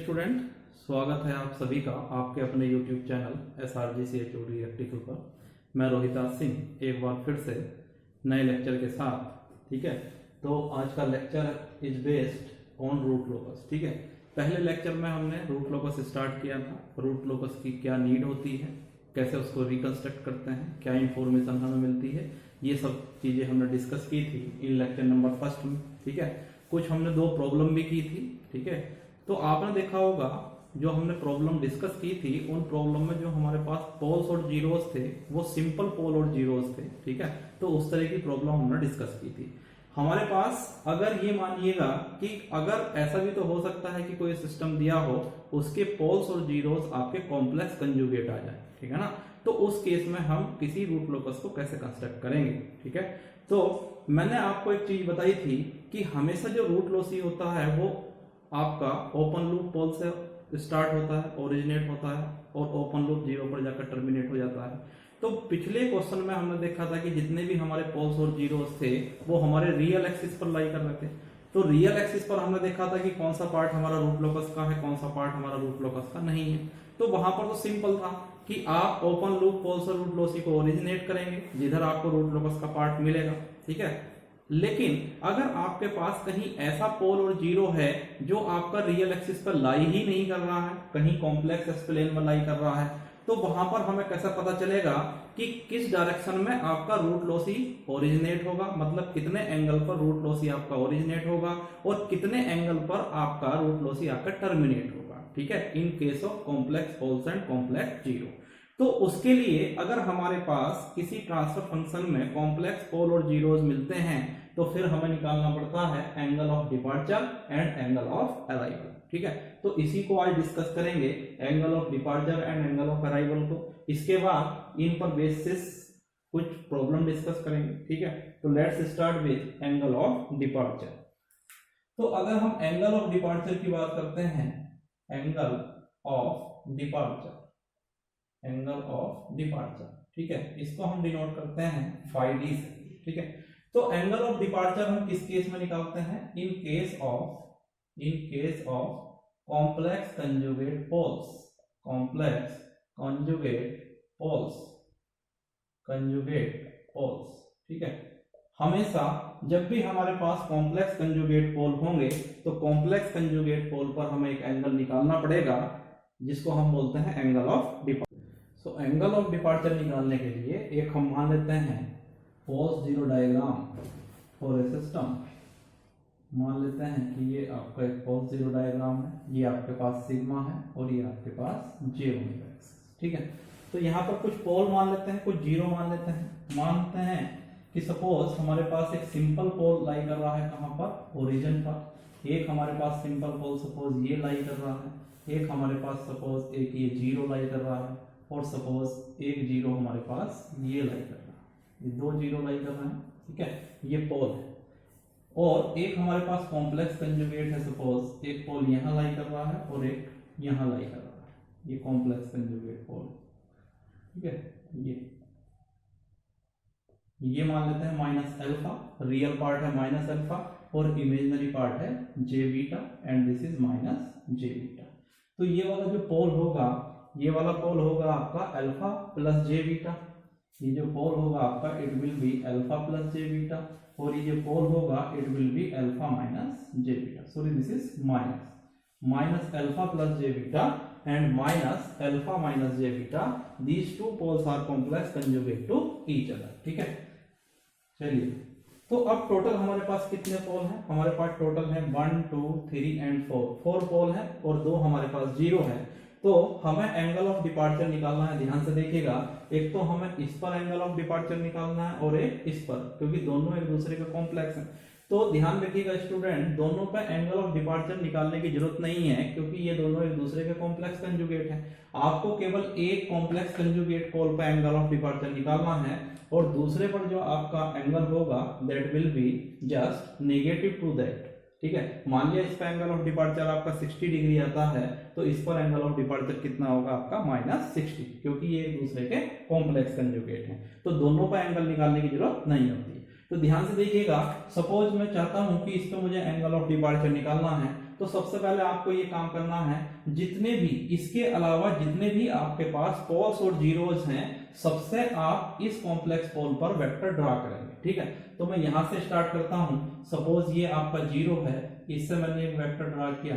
Student, स्वागत है आप सभी का आपके अपने YouTube चैनल SRGCHOD इलेक्ट्रिकल पर। मैं रोहिताज सिंह एक बार फिर से नए लेक्चर के साथ। ठीक है, तो आज का lecture is based on root locus. ठीक है, पहले लेक्चर में हमने रूट लोकस स्टार्ट किया था। रूट लोकस की क्या नीड होती है, कैसे उसको रिकंस्ट्रक्ट करते हैं, क्या इंफॉर्मेशन हमें मिलती है, ये सब चीजें हमने डिस्कस की थी इन लेक्चर नंबर फर्स्ट में। ठीक है, कुछ हमने दो प्रॉब्लम भी की थी। ठीक है, तो आपने देखा होगा जो हमने प्रॉब्लम डिस्कस की थी उन प्रॉब्लम में जो हमारे पास पोल्स और जीरोस थे वो सिंपल पोल और जीरोस थे। ठीक है, तो उस तरह की प्रॉब्लम हमने डिस्कस की थी। हमारे पास अगर ये मानिएगा कि अगर ऐसा भी तो हो सकता है कि कोई सिस्टम दिया हो उसके पोल्स और जीरोस आपके कॉम्प्लेक्स कंजुगेट आ जाए। ठीक है ना, तो उस केस में हम किसी रूट लोकस को कैसे कंस्ट्रक्ट करेंगे। ठीक है, तो मैंने आपको एक चीज बताई थी कि हमेशा जो रूट लॉसी होता है वो आपका ओपन लूप पोल से स्टार्ट होता है, ओरिजिनेट होता है और ओपन लूप जीरो पर जाकर टर्मिनेट हो जाता है। तो पिछले क्वेश्चन में हमने देखा था कि जितने भी हमारे पोल्स और जीरोस थे वो हमारे रियल एक्सिस पर लाई कर रहे थे। तो रियल एक्सिस पर हमने देखा था कि कौन सा पार्ट हमारा रूट लोकस का है, कौन सा पार्ट हमारा रूट लोकस का नहीं है। तो वहां पर तो सिंपल था कि आप ओपन लूप पोल्स और रूट लॉसी को ओरिजिनेट करेंगे जिधर आपको रूट लोकस का पार्ट मिलेगा। ठीक है, लेकिन अगर आपके पास कहीं ऐसा पोल और जीरो है जो आपका रियल एक्सिस पर लाई ही नहीं कर रहा है, कहीं कॉम्प्लेक्स एक्स-प्लेन में लाई कर रहा है, तो वहां पर हमें कैसा पता चलेगा कि किस डायरेक्शन में आपका रूट लॉसी ओरिजिनेट होगा, मतलब कितने एंगल पर रूट लॉसी आपका ओरिजिनेट होगा और कितने एंगल पर आपका रूट लॉसी आपका टर्मिनेट होगा। ठीक है, in case of complex poles and complex zero. तो उसके लिए अगर हमारे पास किसी ट्रांसफर फंक्शन में कॉम्प्लेक्स पोल और जीरोस मिलते हैं तो फिर हमें निकालना पड़ता है angle of departure and angle of arrival. ठीक है, तो इसी को आज डिस्कस करेंगे, angle of departure and angle of arrival को। इसके बाद इन पर बेसिस कुछ प्रॉब्लम डिस्कस करेंगे। ठीक है, तो let's start with angle of departure. तो अगर हम एंगल ऑफ डिपार्चर की बात करते हैं, angle of departure, angle of departure, ठीक है, इसको हम डिनोट करते हैं phi d से। ठीक है, तो एंगल ऑफ डिपार्चर हम किस केस में निकालते हैं, in case of complex conjugate poles, complex conjugate poles. ठीक है, हमेशा जब भी हमारे पास कॉम्प्लेक्स कंजुगेट पोल होंगे तो कॉम्प्लेक्स कंजुगेट पोल पर हमें एक एंगल निकालना पड़ेगा जिसको हम बोलते हैं angle of departure. So angle of departure निकालने के लिए एक हम मान लेते हैं poles zero diagram for a system. मान लेते हैं कि ये आपका एक पोल्स जीरो डायग्राम है, ये आपके पास सिग्मा है और ये आपके पास जीरो है। ठीक है, तो यहाँ पर कुछ पोल मान लेते हैं, कुछ जीरो मान लेते हैं। मानते हैं कि सपोज हमारे पास एक सिंपल पोल लाई कर रहा है, कहाँ पर, ओरिजिन पर। एक हमारे पास सिंपल पोल सपोज ये लाई कर रहा है, एक हमारे पास सपोज एक ये जीरो लाई कर रहा है और सपोज एक जीरो हमारे पास ये लाई कर रहा है, ये दो जीरो लाई कर रहे हैं। ठीक है, ये पोल है और एक हमारे पास कॉम्प्लेक्स कंजुगेट है, सपोज एक पोल यहाँ लाई कर रहा है और एक यहाँ लाई कर रहा है, ये कॉम्प्लेक्स कंजुगेट पोल। ठीक है, ये मान लेते हैं माइनस अल्फा, रियल पार्ट है माइनस अल्फा और इमेजिनरी पार्ट है j beta and this is minus J beta. तो ये वाला जो पोल होगा, ये वाला पोल होगा आपका अल्फा प्लस जे बीटा, ये जो पोल होगा आपका it will be alpha plus J beta और ये जो पोल होगा it will be alpha minus J beta. Sorry, this is minus alpha plus J beta and minus alpha minus J beta. These two poles are complex conjugate to each other. ठीक है, चलिए, तो अब total हमारे पास कितने पोल हैं, हमारे पास total है 1 2 3 एंड 4 पोल है और दो हमारे पास जीरो है। तो हमें एंगल ऑफ डिपार्चर निकालना है, ध्यान से देखिएगा। एक तो हमें इस पर एंगल ऑफ डिपार्चर निकालना है और एक इस पर, क्योंकि दोनों एक दूसरे के कॉम्प्लेक्स हैं। तो ध्यान रखिएगा स्टूडेंट, दोनों पे एंगल ऑफ डिपार्चर निकालने की जरूरत नहीं है क्योंकि ये दोनों एक दूसरे के कॉम्प्लेक्स कंजुगेट हैं। आपको केवल एक कॉम्प्लेक्स कंजुगेट पोल पे एंगल ऑफ डिपार्चर निकालना है और दूसरे पर जो आपका एंगल होगा that will be just negative to that. ठीक है, मान लिया इस पर एंगल ऑफ डिपार्चर आपका 60 डिग्री आता है तो इस पर एंगल ऑफ डिपार्चर कितना होगा आपका -60, क्योंकि ये एक दूसरे के कॉम्प्लेक्स कंजुगेट हैं। तो दोनों पर एंगल निकालने की जरूरत नहीं होती। तो ध्यान से देखिएगा, सपोज मैं चाहता हूं कि इस पे मुझे एंगल ऑफ डिपार्चर निकालना है तो सबसे पहले आपको ये काम करना है, जितने भी इसके अलावा जितने भी आपके पास पोल्स और जीरोस हैं सबसे आप इस कॉम्प्लेक्स पोल पर वेक्टर ड्रा करेंगे। ठीक है, तो मैं यहां से स्टार्ट करता हूं। सपोज ये आपका जीरो है, इससे मैंने एक वेक्टर ड्रा किया,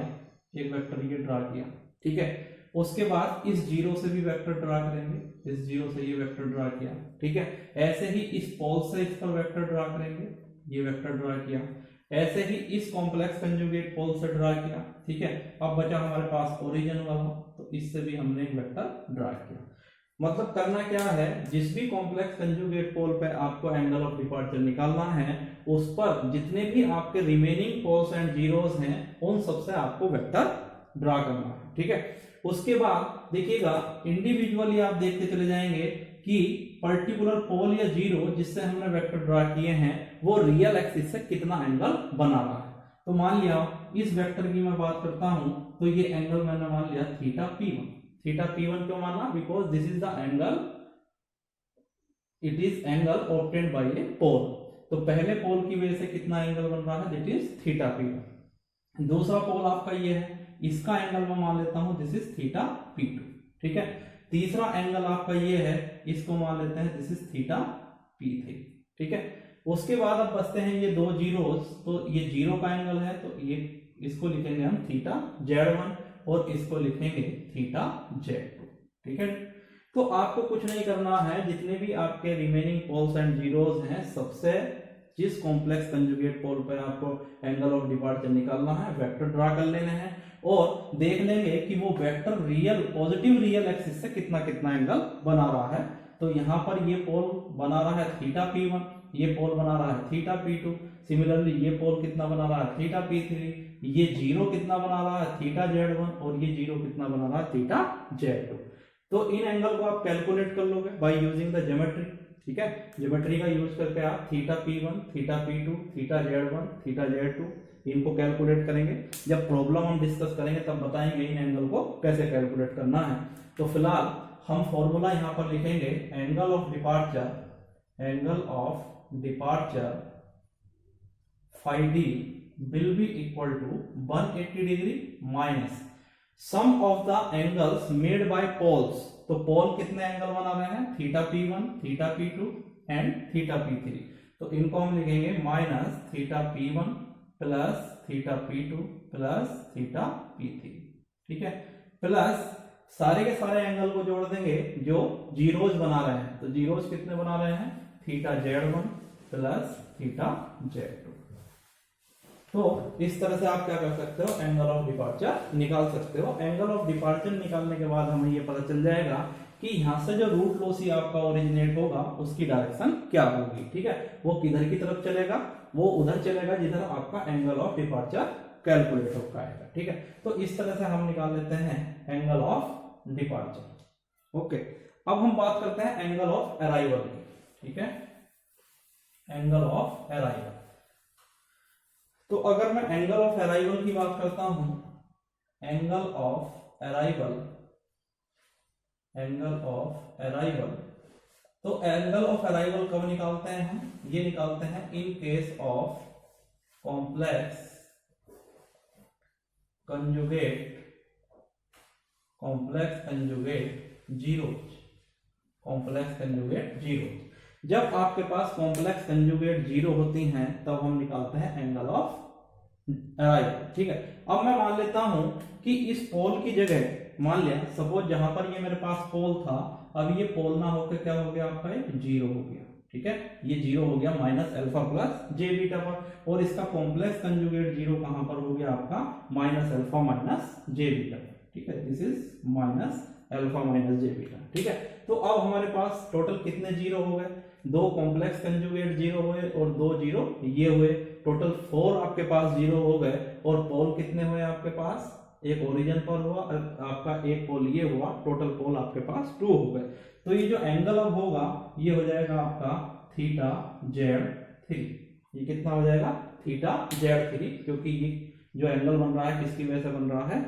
एक वेक्टर ये ड्रा किया। ठीक है, उसके बाद इस जीरो से भी वेक्टर ड्रा करेंगे, इस जीरो से ये वेक्टर ड्रा किया। ठीक है, ऐसे ही इस पोल से इस पर वेक्टर ड्रा करेंगे, ये वेक्टर ड्रा किया। ऐसे ही इस कॉम्प्लेक्स कंजुगेट पोल से ड्रा किया। ठीक है, अब बचा हमारे पास ओरिजिन वाला, तो इससे भी हमने एक वेक्टर ड्रा किया। मतलब करना क्या है, जिस भी कॉम्प्लेक्स कंजुगेट पोल पे आपको एंगल ऑफ डिपार्चर निकालना है, उस पर जितने भी आपके रिमेनिंग पोल्स एंड जीरोस हैं उन सबसे आपको वेक्टर ड्रा करना है। ठीक है, उसके बाद देखिएगा इंडिविजुअली आप देखते चले जाएंगे कि पर्टिकुलर पोल या जीरो जिससे हमने वेक्टर ड्रा किए हैं वो रियल एक्सिस से कितना एंगल बना रहा है। तो मान लिया इस वेक्टर की मैं बात करता हूं, तो ये एंगल मैंने मान लिया थीटा P1। थीटा P1 क्यों माना? Because this is the angle, it is angle obtained by a pole. तो पहले पोल की वजह से कितना एंगल बन रहा है, दैट इज थीटा P1। दूसरा पोल आपका ये है, इसका एंगल मैं मान लेता हूं दिस इज थीटा P2। ठीक है, तीसरा एंगल आपका ये है, इसको मान लेते हैं दिस इज थीटा P3। ठीक है, उसके बाद अब बचते हैं ये दो जीरोस, तो ये जीरो का एंगल है, तो ये इसको लिखेंगे हम थीटा Z1 और इसको लिखेंगे थीटा Z2। ठीक है, तो आपको कुछ नहीं करना है, जितने भी आपके रिमेनिंग पोल्स एंड जीरोस हैं सबसे जिस कॉम्प्लेक्स कंजुगेट पोल पर आपको एंगल ऑफ डिपार्चर निकालना है वेक्टर ड्रा कर लेने हैं और देख लेंगे कि वो vector real positive real axis से कितना कितना एंगल बना रहा है। तो यहाँ पर ये पोल बना रहा है थीटा P1, ये पोल बना रहा है थीटा P2। सिमिलरली ये पोल कितना बना रहा है थीटा P3, ये जीरो कितना बना रहा है थीटा Z1 और ये जीरो कितना बना रहा है थीटा Z2। तो इन एंगल को आप कैलकुलेट कर लोगे बाय यूजिंग द ज्योमेट्री। ठीक है, ज्योमेट्री का यूज करके आप theta P1, theta P2, theta Z1, theta Z2 इनको कैलकुलेट करेंगे। जब प्रॉब्लम हम डिस्कस करेंगे तब बताएंगे इन एंगल को कैसे कैलकुलेट करना है। तो फिलहाल हम फॉर्मूला यहां पर लिखेंगे, angle of departure phi D will be equal to 180 degree minus sum of the angles made by poles. तो पोल कितने एंगल बना रहे हैं, theta P1, theta P2 and theta P3। तो इनको हम लिखेंगे minus theta P1 plus theta P2 plus theta P3। ठीक है, प्लस सारे के सारे एंगल को जोड़ देंगे जो जीरोस बना रहे हैं। तो जीरोस कितने बना रहे हैं, theta Z1 plus theta Z2। तो इस तरह से आप क्या कर सकते हो, एंगल ऑफ डिपार्चर निकाल सकते हो। एंगल ऑफ डिपार्चर निकालने के बाद हमें ये पता चल जाएगा कि यहां से जो रूट लॉसी आपका ओरिजिनेट होगा उसकी डायरेक्शन क्या होगी। ठीक है, वो किधर की तरफ चलेगा, वो उधर चलेगा जिधर आपका एंगल ऑफ डिपार्चर कैलकुलेट हो पाएगा। ठीक है, तो इस तरह से हम निकाल लेते हैं एंगल ऑफ डिपार्चर। ओके, अब हम बात करते हैं एंगल ऑफ अराइवल की। ठीक है, एंगल ऑफ अराइवल। तो अगर मैं एंगल ऑफ अराइवल की बात करता हूं, एंगल ऑफ अराइवल, तो एंगल ऑफ अराइवल कब निकालते हैं हम, ये निकालते हैं in case of complex conjugate zero. जब आपके पास कॉम्प्लेक्स कंजुगेट जीरो होती हैं तब हम निकालते हैं एंगल ऑफ अराइवल। ठीक है, अब मैं मान लेता हूं कि इस पोल की जगह मान लिया, सपोज जहां पर ये मेरे पास पोल था, अब ये पोल ना होकर क्या हो गया आपका, एक जीरो हो गया। ठीक है, ये जीरो हो गया minus alpha plus J beta पर, और इसका कॉम्प्लेक्स कंजुगेट जीरो कहां पर हो गया आपका, माइनस अल्फा माइनस जे बीटा। ठीक है, this is minus alpha minus J beta. ठीक है, तो अब हमारे पास टोटल कितने जीरो हो गए, दो कॉम्प्लेक्स कंजुगेट जीरो हुए और दो जीरो ये हुए, टोटल 4 आपके पास जीरो हो गए। और पोल कितने हुए आपके पास, एक ओरिजिन पर हुआ आपका, एक पोल ये हुआ, टोटल पोल आपके पास 2 हो गए। तो ये जो एंगल अब होगा ये हो जाएगा आपका थीटा Z3। ये कितना हो जाएगा, थीटा Z3, क्योंकि ये जो एंगल बन रहा है किसकी वजह से बन रहा है,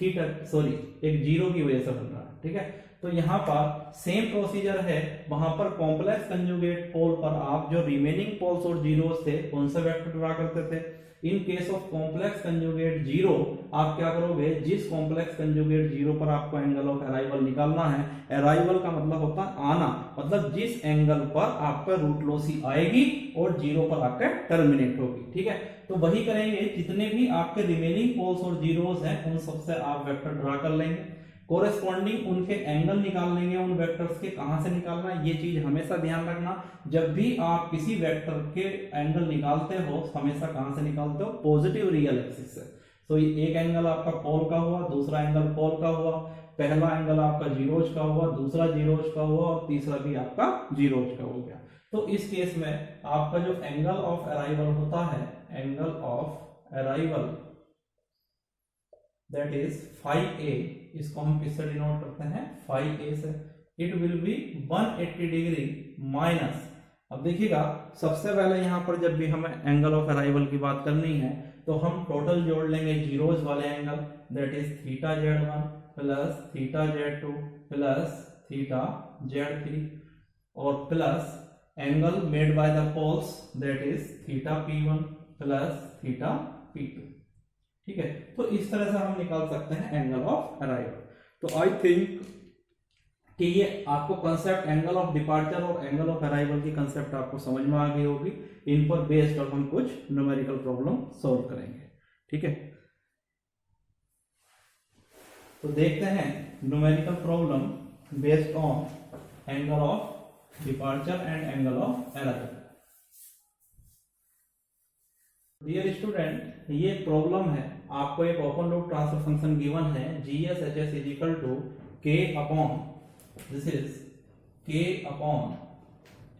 थीटा सॉरी एक जीरो की वजह से बन रहा है। ठीक है, तो यहां पर सेम प्रोसीजर है, वहां पर कॉम्प्लेक्स कंजुगेट पोल पर आप जो रिमेनिंग पोल्स और जीरोस थे उनसे वेक्टर ड्रा करते थे। इन case of complex conjugate zero, आप क्या करोगे, जिस कॉम्प्लेक्स कंजुगेट जीरो पर आपको एंगल ऑफ अराइवल निकालना है, अराइवल का मतलब होता है आना, मतलब जिस एंगल पर आपका रूट लॉसी आएगी और जीरो पर आकर टर्मिनेट होगी, ठीक है। तो वही करेंगे, जितने भी आपके रिमेनिंग पोल्स और जीरोस हैं उन सबसे आप वेक्टर ड्रा कर लेंगे, कोरेस्पॉन्डिंग उनके एंगल निकाल लेंगे, उन वेक्टर्स के कहां से निकालना है ये चीज हमेशा ध्यान रखना। जब भी आप किसी वेक्टर के एंगल निकालते हो हमेशा कहां से निकालते हो, पॉजिटिव रियल एक्सिस से। तो एक एंगल आपका पोल का हुआ, दूसरा एंगल पोल का हुआ, पहला एंगल आपका जीरोज का हुआ, दूसरा जीरोज का हुआ और तीसरा भी आपका जीरोज का हो गया। तो इस केस में आपका जो एंगल ऑफ अराइवल होता है, angle of arrival that is phi a, इसको हम किससे डिनोट करते हैं, फाई ए से। It will be 180 degree minus, अब देखिएगा सबसे पहले यहां पर जब भी हमें एंगल ऑफ अराइवल की बात करनी है तो हम टोटल जोड़ लेंगे जीरोज वाले angle, that is theta z1 plus theta z2 plus theta z3 और plus angle made by the poles that is theta p1 plus theta p2, ठीक है। तो इस तरह से हम निकाल सकते हैं एंगल ऑफ अराइवल। तो आई थिंक कि ये आपको कंसेप्ट एंगल ऑफ डिपार्चर और एंगल ऑफ अराइवल की कंसेप्ट आपको समझ में आ गई होगी। इन पर बेस्ड अब हम कुछ न्यूमेरिकल प्रॉब्लम सॉल्व करेंगे, ठीक है। तो देखते हैं numerical problem based on angle of departure and angle of arrival. Dear student, ये प्रॉब्लम है, आपको एक open loop transfer function given है GSHS is equal to k upon, this is k upon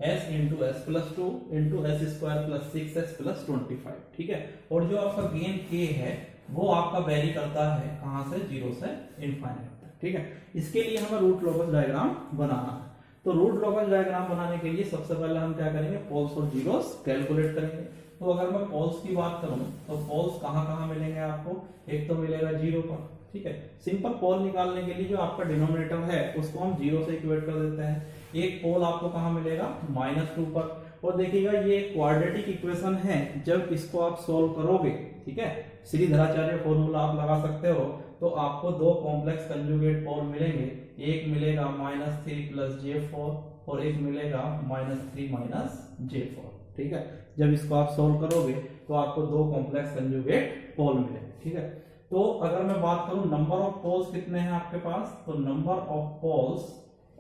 s into S plus 2 into S square plus 6s plus 25, ठीक है। और जो आपका गेन k है वो आपका वेरी करता है कहां से, 0 से इनफाइनाइट तक, ठीक है। इसके लिए हमें रूट लोकस डायग्राम बनाना है। तो रूट लोकस डायग्राम बनाने के लिए सबसे पहले हम क्या करेंगे, पोल्स और जीरोस कैलकुलेट करेंगे। तो अगर मैं पोल्स की बात करूं तो पोल्स कहां कहां मिलेंगे आपको, एक तो मिलेगा जीरो पर, ठीक है। सिंपल पोल निकालने के लिए जो आपका डिनोमिनेटर है उसको हम जीरो से इक्वेट कर देते हैं। एक पोल आपको कहां मिलेगा, -2 पर। और देखिएगा ये क्वाड्रेटिक इक्वेशन है, जब इसको आप सोल्व करोगे, ठीक है, श्रीधराचार्य फॉर्मूला आप लगा सकते हो, तो आपको दो कॉम्प्लेक्स कंजुगेट पोल मिलेंगे, एक मिलेगा -3 प्लस J4 और एक मिलेगा -3 माइनस J4, ठीक है। जब इसको आप सोल्व करोगे तो आपको दो कॉम्प्लेक्स कंजुगेट पोल मिलेंगे, ठीक है। तो अगर मैं बात करूं नंबर ऑफ पोल्स कितने हैं आपके पास, तो number of poles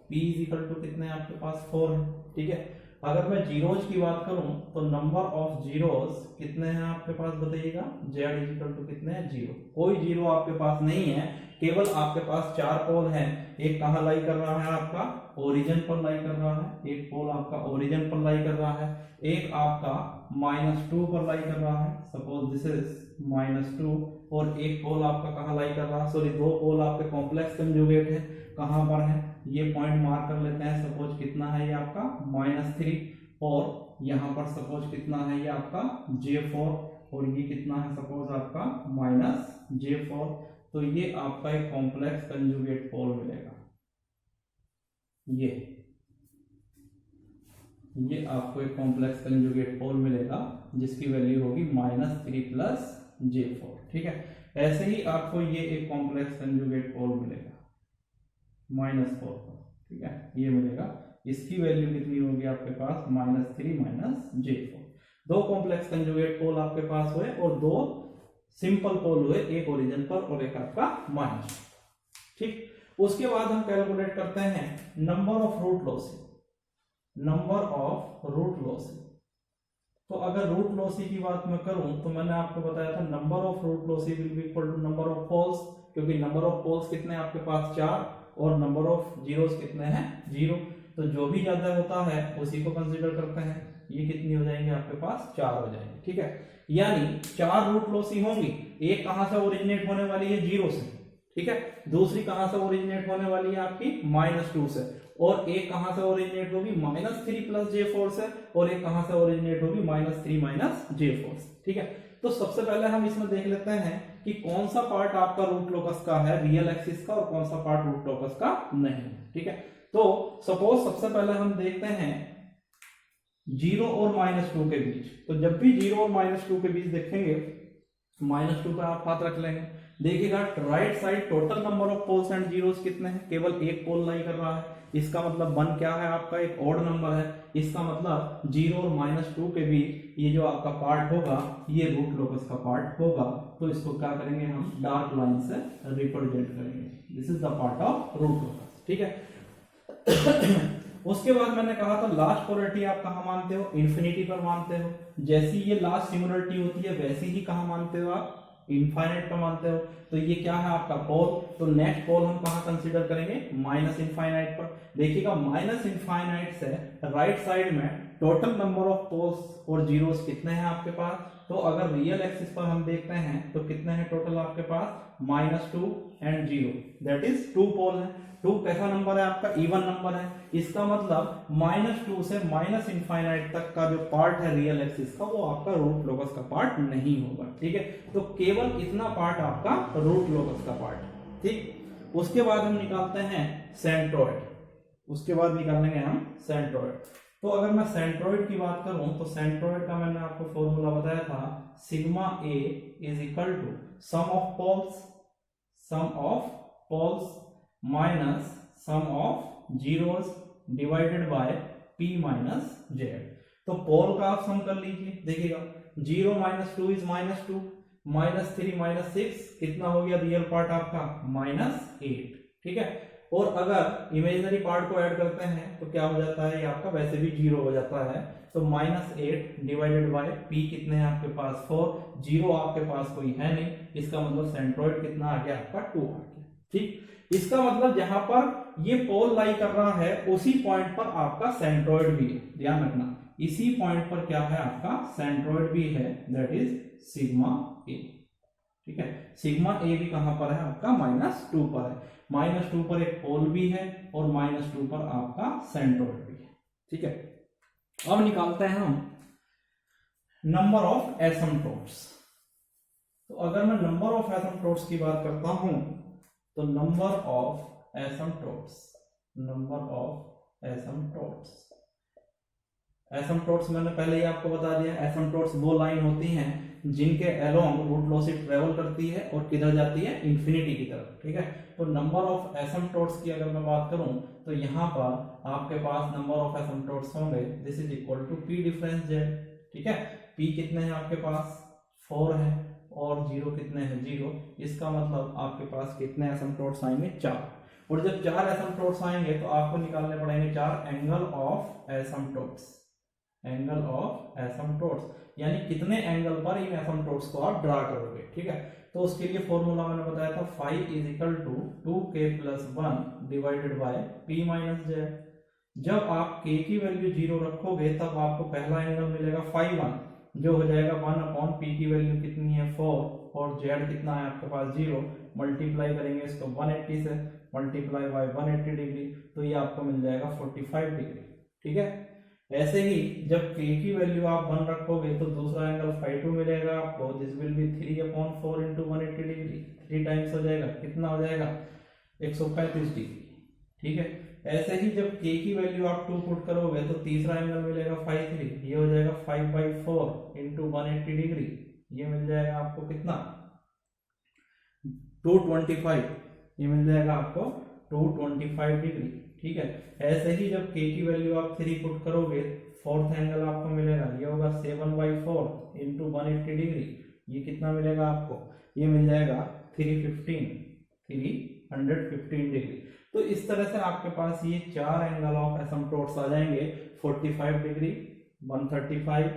P is equal to कितने हैं आपके पास, 4 है, ठीक है। अगर मैं जीरोज की बात करूं तो नंबर ऑफ जीरोज कितने हैं आपके पास बताइएगा, Z इज इक्वल टू कितने हैं, 0। कोई जीरो आपके पास नहीं है, केवल आपके पास 4 पोल हैं। एक कहां लाई कर रहा है, आपका ओरिजिन पर लाई कर रहा है, एक पोल आपका ओरिजिन पर लाई कर रहा है, एक आपका -2 पर लाई कर रहा है, सपोज दिस इज -2, और एक पोल आपका कहां लाई कर रहा है, सॉरी दो पोल आपके कॉम्प्लेक्स कंजुगेट है, कहां पर है, ये पॉइंट मार्क कर लेते हैं। सपोज कितना है ये आपका -3, और यहाँ पर सपोज कितना है ये आपका J4, और ये कितना है सपोज आपका -J4। तो ये आपका एक कॉम्प्लेक्स कंजुगेट पोल मिलेगा, ये आपको एक कॉम्प्लेक्स कंजुगेट पोल मिलेगा जिसकी वैल्यू होगी -3 प्लस J4, ठीक है। ऐसे ही आपको ये एक कॉम्प्लेक्स कंजुगेट पोल मिलेगा -4 पर, ठीक है, ये मिलेगा, इसकी वैल्यू कितनी होगी आपके पास, -3 माइनस J4। दो कॉम्प्लेक्स कंजुगेट पोल आपके पास हुए और दो सिंपल पोल हुए, एक ओरिजिन पर और एक आपका माइनस, ठीक। उसके बाद हम कैलकुलेट करते हैं number of root loci, number of root loci. तो अगर रूट लॉसी की बात मैं करूं तो मैंने आपको बताया था number of root loci will be equal to number of poles, क्योंकि नंबर ऑफ पोल्स कितने हैं आपके पास, 4, और नंबर ऑफ जीरोस कितने हैं, 0। तो जो भी ज्यादा होता है उसी को कंसीडर करते हैं। ये कितनी हो जाएंगे आपके पास, 4 हो जाएंगे, ठीक है। यानी 4 रूट लॉसी होंगी, एक कहां से ओरिजिनेट होने वाली है, 0 से, ठीक है, दूसरी कहां से ओरिजिनेट होने वाली है आपकी -2 से, और एक कहां से ओरिजिनेट होगी -3 प्लस J4 से, और एक कहां से ओरिजिनेट होगी -3 माइनस J4 से, ठीक है। तो सबसे पहले हम इसमें देख लेते हैं कि कौन सा पार्ट आपका रूट लोकस का है, रियल एक्सिस का, और कौन सा पार्ट रूट लोकस का नहीं है, ठीक है। तो सपोज सबसे पहले हम देखते हैं जीरो और -2 के बीच। तो जब भी जीरो और -2 के बीच देखेंगे, -2 पे आप हाथ रख लेंगे, देखिएगा right side total number of poles and zeros कितने हैं, केवल एक पोल लाई कर रहा है। इसका मतलब 1 क्या है आपका, एक ऑड नंबर है। इसका मतलब 0 और -2 के बीच ये जो आपका पार्ट होगा ये रूट लोकस का पार्ट होगा। तो इसको क्या करेंगे हम, डार्क लाइन से रिप्रेजेंट करेंगे। This is the part of root locus, ठीक है। उसके बाद मैंने कहा था लास्ट पोलरिटी आप कहाँ मानते हो, इन्फिनिटी पर मानते हो। जैसी ये लास्ट सिमिलरिटी होती है वैसी ही कहाँ मानते हो आप, इनफाइनाइट पर मानते हो। तो ये क्या है आपका पोल, तो नेक्स्ट पोल हम कहाँ कंसीडर करेंगे, माइनस इनफाइनाइट पर। देखिएगा माइनस इनफाइनाइट से राइट साइड में टोटल नंबर ऑफ पोल्स और जीरोस कितने हैं आपके पास। तो अगर रियल एक्सिस पर हम देखते हैं तो कितने हैं टोटल आपके पास, -2 एंड 0, दैट इज 2 पोल है। 2 कैसा नंबर है आपका, इवन नंबर है। इसका मतलब -2 से माइनस इनफाइनाइट तक का जो पार्ट है रियल एक्सिस का वो आपका रूट लोकस का पार्ट नहीं होगा, ठीक है। तो केवल इतना पार्ट आपका रूट लोकस का पार्ट है, ठीक। उसके बाद हम निकालते हैं सेंट्रोइड, उसके बाद निकालेंगे हम सेंट्रोइड। तो अगर मैं सेंट्रोइड की बात करूं तो सेंट्रोइड का मैंने आपको फॉर्मूला बताया था, sigma A is equal to sum of poles minus sum of zeros divided by p minus Z. तो पोल का आप सम कर लीजिए, देखिएगा 0 - 2 इज -2, -3 - 6 कितना हो गया रियल पार्ट आपका, -8, ठीक है। और अगर इमेजिनरी पार्ट को ऐड करते हैं तो क्या हो जाता है, ये आपका वैसे भी 0 हो जाता है। तो -8 डिवाइडेड बाय p कितने हैं आपके पास, 4, 0 आपके पास कोई है नहीं। इसका मतलब सेंट्रोइड कितना आ गया आपका, 2 आ गया, ठीक। इसका मतलब जहां पर ये पोल लाई कर रहा है उसी पॉइंट पर आपका सेंट्रोइड भी है, ध्यान रखना। इसी पॉइंट पर क्या है आपका सेंट्रोइड भी है, दैट इज सिग्मा ए, ठीक है। सिग्मा ए भी कहां पर है आपका, -2 पर है। -2 पर एक पोल भी है और -2 पर आपका सेंट्रोइड भी है, ठीक है। अब निकालते हैं हम नंबर ऑफ एसिम्पटोट्स। तो अगर मैं नंबर ऑफ एसिम्पटोट्स की बात करता हूं तो नंबर ऑफ एसिम्पटोट्स मैंने पहले ही आपको बता दिया। एसिम्पटोट्स वो लाइन होती हैं जिनके अलोंग रूट वेलोसिटी ट्रेवल करती है और किधर जाती है, इन्फिनिटी की तरफ, ठीक है। तो नंबर ऑफ एसिम्पटोट्स की अगर मैं बात करूं तो यहां पर आपके पास नंबर ऑफ एसिम्पटोट्स होंगे, this is equal to p difference z, ठीक है। p कितने हैं आपके पास, 4 है, और 0 कितने हैं, 0। इसका मतलब आपके पास कितने एसिम्पटोट्स आएंगे, 4। और जब 4 एसिम्पटोट्स आएंगे तो आपको निकालने पड़ेंगे 4 एंगल ऑफ एसिम्पटोट्स, यानी कितने एंगल पर इन एसिम्पटोट्स को आप ड्रा करोगे, ठीक है। तो उसके लिए फॉर्मूला मैंने बताया था, phi is equal to 2k + 1 divided by p minus Z. जब आप k की वैल्यू 0 रखोगे तब आपको पहला एंगल मिलेगा phi 1, जो हो जाएगा 1/p की वैल्यू कितनी है, 4, और z कितना है आपके पास, 0। मल्टीप्लाई करेंगे इसको 180 से, मल्टीप्लाई बाय 180 डिग्री, तो ये आपको मिल जाएगा 45 डिग्री, ठीक है। ऐसे ही जब k की वैल्यू आप 1 रखोगे तो दूसरा एंगल phi 2 मिलेगा आपको, this will B 3/4 × 180 degree, 3 times हो जाएगा, कितना हो जाएगा, 135 डिग्री, ठीक है। ऐसे ही जब k की वैल्यू आप 2 पुट करोगे तो तीसरा एंगल मिलेगा phi 3, ये हो जाएगा 5/4 × 180 डिग्री, ये मिल जाएगा आपको कितना, 225, ये मिल जाएगा आपको 225 डिग्री, ठीक है। ऐसे ही जब k की वैल्यू आप 3 पुट करोगे, फोर्थ एंगल आपको मिलेगा, ये होगा 7/4 × 180 डिग्री, ये कितना मिलेगा आपको, ये मिल जाएगा 315 डिग्री। तो इस तरह से आपके पास ये 4 एंगल ऑफ एसिम्पटोट्स आ जाएंगे, 45 डिग्री, 135,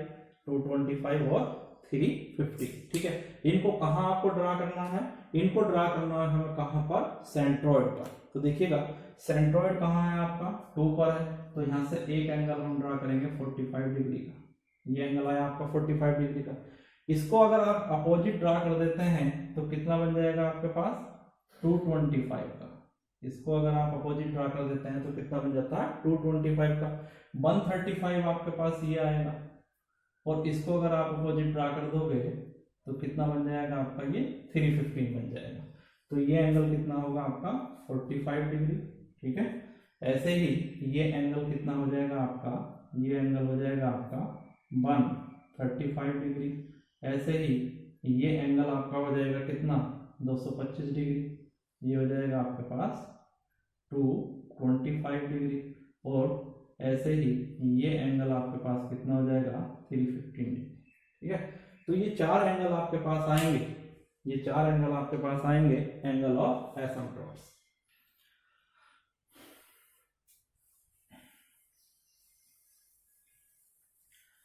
225 और 350, ठीक है। इनको कहां आपको ड्रा करना है, इनको ड्रा करना है हमें कहां पर, सेंट्रोइड पर। तो देखिएगा सेंट्रोइड कहां है आपका, 2 पर है, तो यहां से एक एंगल हम ड्रा करेंगे 45 डिग्री का, ये एंगल आया आपका 45 डिग्री का। इसको अगर आप अपोजिट ड्रा कर देते हैं तो कितना बन जाएगा आपके पास, 225 का। इसको अगर आप अपोजिट ड्रा कर देते हैं तो कितना बन जाता है, 225 का। 135 आपके पास ये आएगा, और इसको अगर आप अपोजिट ड्रा कर दोगे तो कितना बन जाएगा आपका, ये 315 बन जाएगा। तो ये एंगल कितना होगा आपका, 45 डिग्री, ठीक है। ऐसे ही ये एंगल कितना हो जाएगा आपका, ये एंगल हो जाएगा आपका 135 डिग्री। ऐसे ही ये एंगल आपका हो जाएगा कितना 225 डिग्री, ये हो जाएगा आपके पास 225 डिग्री। और ऐसे ही ये एंगल आपके पास कितना हो जाएगा 315 डिग्री। ठीक है, तो ये चार एंगल आपके पास आएंगे, ये चार एंगल आपके पास आएंगे एंगल ऑफ एसिम्प्टोट्स।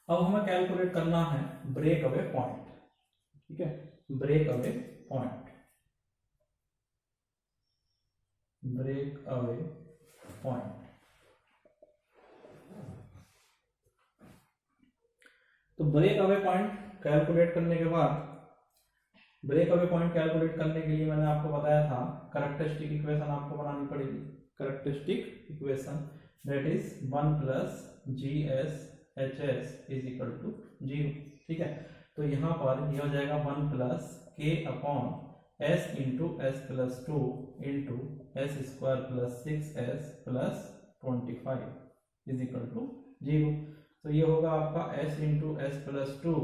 अब हमें कैलकुलेट करना है ब्रेक अवे पॉइंट। ठीक है, break away point, break away point. तो ब्रेक अवे पॉइंट कैलकुलेट करने के बाद, ब्रेक अवे पॉइंट कैलकुलेट करने के लिए मैंने आपको बताया था कैरेक्टरिस्टिक इक्वेशन आपको बनानी पड़ेगी। Characteristic equation that is 1 plus GSHS is equal to 0। ठीक है, तो यहाँ पर यह हो जाएगा 1 plus K upon S into S plus 2 into S square plus 6S plus 25 is equal to 0। तो ये होगा आपका S into S plus 2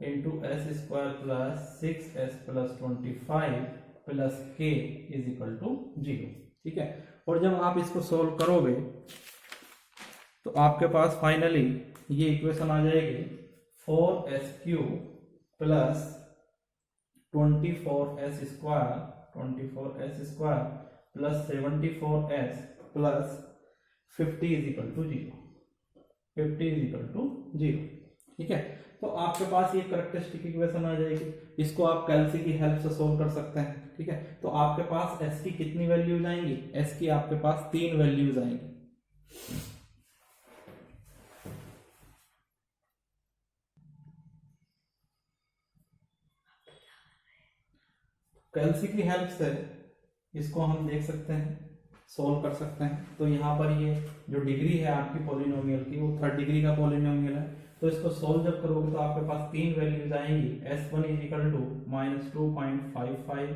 into S square plus 6S plus 25 plus K is equal to 0। ठीक है, और जब आप इसको सोल्व करोगे तो आपके पास फाइनली ये इक्वेशन आ जाएगी 4S³ plus 24S square plus 74S plus 50 is equal to 0, 50 is equal to 0। ठीक है, तो आपके पास ये कैरेक्टरिस्टिक इक्वेशन आ जाएगी। इसको आप कैल्सी की हेल्प से सोल्व कर सकते हैं। ठीक है, तो आपके पास S की कितनी वैल्यूज आएंगी, S की आपके पास 3 वैल्यूज आएंगी। कैल्सी की हेल्प से इसको हम देख सकते हैं, सोल्व कर सकते हैं। तो यहाँ पर ये जो डिग्री है आपकी पॉलिनोमियल की वो 3rd डिग्री का पॉलिनोमियल है। तो इसको सोल्व जब करोगे तो आपके पास 3 वैल्यूज आएंगी। S1 is equal to -2.55,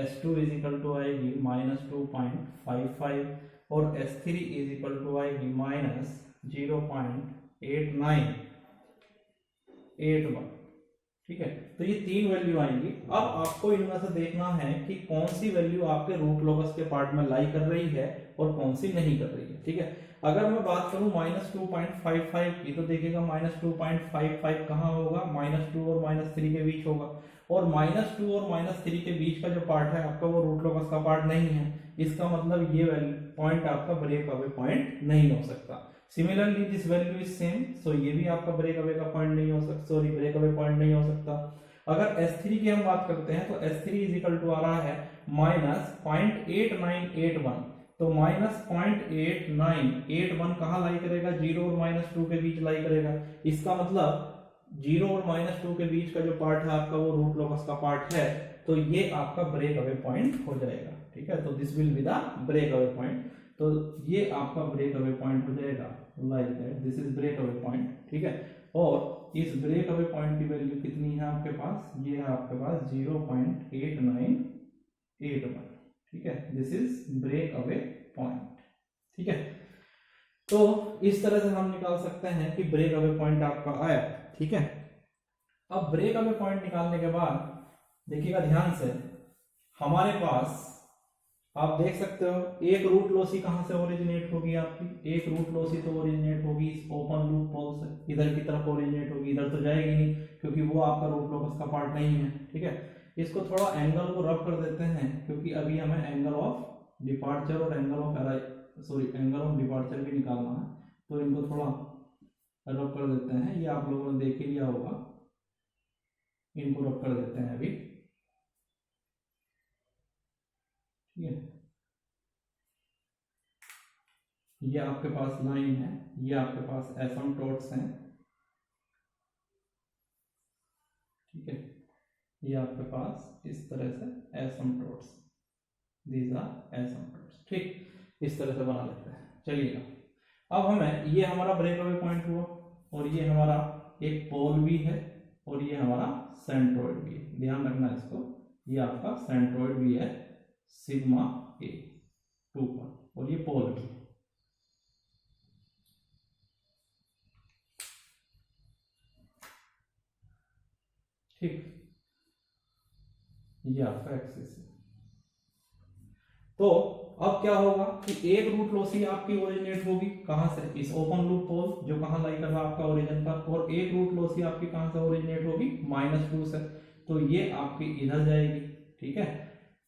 S2 is equal to आएगी -2.55 और S3 इज इक्वल टू आएगी -0.8981। ठीक है, तो ये 3 वैल्यू आएंगी। अब आपको इनमें से देखना है कि कौन सी वैल्यू आपके रूट लोकस के पार्ट में लाई कर रही है और कौन सी नहीं कर रही है। ठीक है, अगर मैं बात करूं -2.55 की, तो देखिएगा -2.55 कहाँ होगा, -2 और -3 के बीच होगा। और -2 और -3 के बीच का जो पार्ट है आपका वो रूट लोकस का पार्ट नहीं है। इसका मतलब ये पॉइंट आपका ब्रेक अवे पॉइंट नहीं हो सकता। Similarly this value is same, so ये भी आपका ब्रेक अवे का पॉइंट नहीं हो सकता, सॉरी ब्रेक अवे पॉइंट नहीं हो सकता। अगर S3 की हम बात करते हैं तो S3 इज इक्वल टू आ रहा है -0.8981। तो -0.8981 कहाँ लाई करेगा, 0 और -2 के बीच लाई करेगा। इसका मतलब 0 और -2 के बीच का जो पार्ट है आपका वो रूट लोकस का पार्ट है। तो ये आपका ब्रेक अवे पॉइंट हो जाएगा। ठीक है, तो this will be the break away point. तो ये आपका ब्रेक अवे पॉइंट हो जाएगा, like that this is break away point. ठीक है, और इस ब्रेक अवे पॉइंट की वैल्यू कितनी है आपके पास, ये है आपके पास 0.8981। ठीक है, this is break away point. ठीक है, तो इस तरह से हम निकाल सकते हैं कि ब्रेक अवे पॉइंट आपका आया। ठीक है, अब ब्रेक अवे पॉइंट निकालने के बाद देखिएगा ध्यान से, हमारे पास आप देख सकते हो एक रूट लॉसी कहां से ओरिजिनेट होगी आपकी, एक रूट लॉसी तो ओरिजिनेट होगी इस ओपन लूप पोल से, इधर की तरफ ओरिजिनेट होगी, इधर तो जाएगी नहीं क्योंकि वो आपका रूट लोकस का पार्ट नहीं है। ठीक है, इसको थोड़ा एंगल को रब कर देते हैं क्योंकि अभी हमें एंगल ऑफ डिपार्चर और एंगल ऑफ डिपार्चर भी निकालना है, तो इनको थोड़ा रब कर देते हैं। ये आप लोगों ने देख ही लिया होगा, इनको रब कर देते हैं अभी। ठीक है, ये आपके पास लाइन है, ये आपके पास एसिम्प्टोट्स हैं। ठीक है, ये आपके पास इस तरह से एसिम्प्टोट्स, दीज आर एसिम्प्टोट्स। ठीक, इस तरह से बना लेते हैं। चलिएगा, अब हमें ये हमारा ब्रेक अवे पॉइंट हुआ और ये हमारा एक पोल भी है और ये हमारा सेंट्रोइड भी है। ध्यान रखना इसको, ये आपका सेंट्रोइड भी है सिग्मा A 2 पर और ये पोल भी है। ठीक, ये आपका एक्सिस है। तो अब क्या होगा कि एक रूट लॉसी आपकी ओरिजिनेट होगी कहां से, इस ओपन लूप पोल जो कहां लाई कर रहा है आपका ओरिजिन पर, और एक रूट लॉसी आपकी कहां से ओरिजिनेट होगी -2 से, तो ये आपकी इधर जाएगी। ठीक है,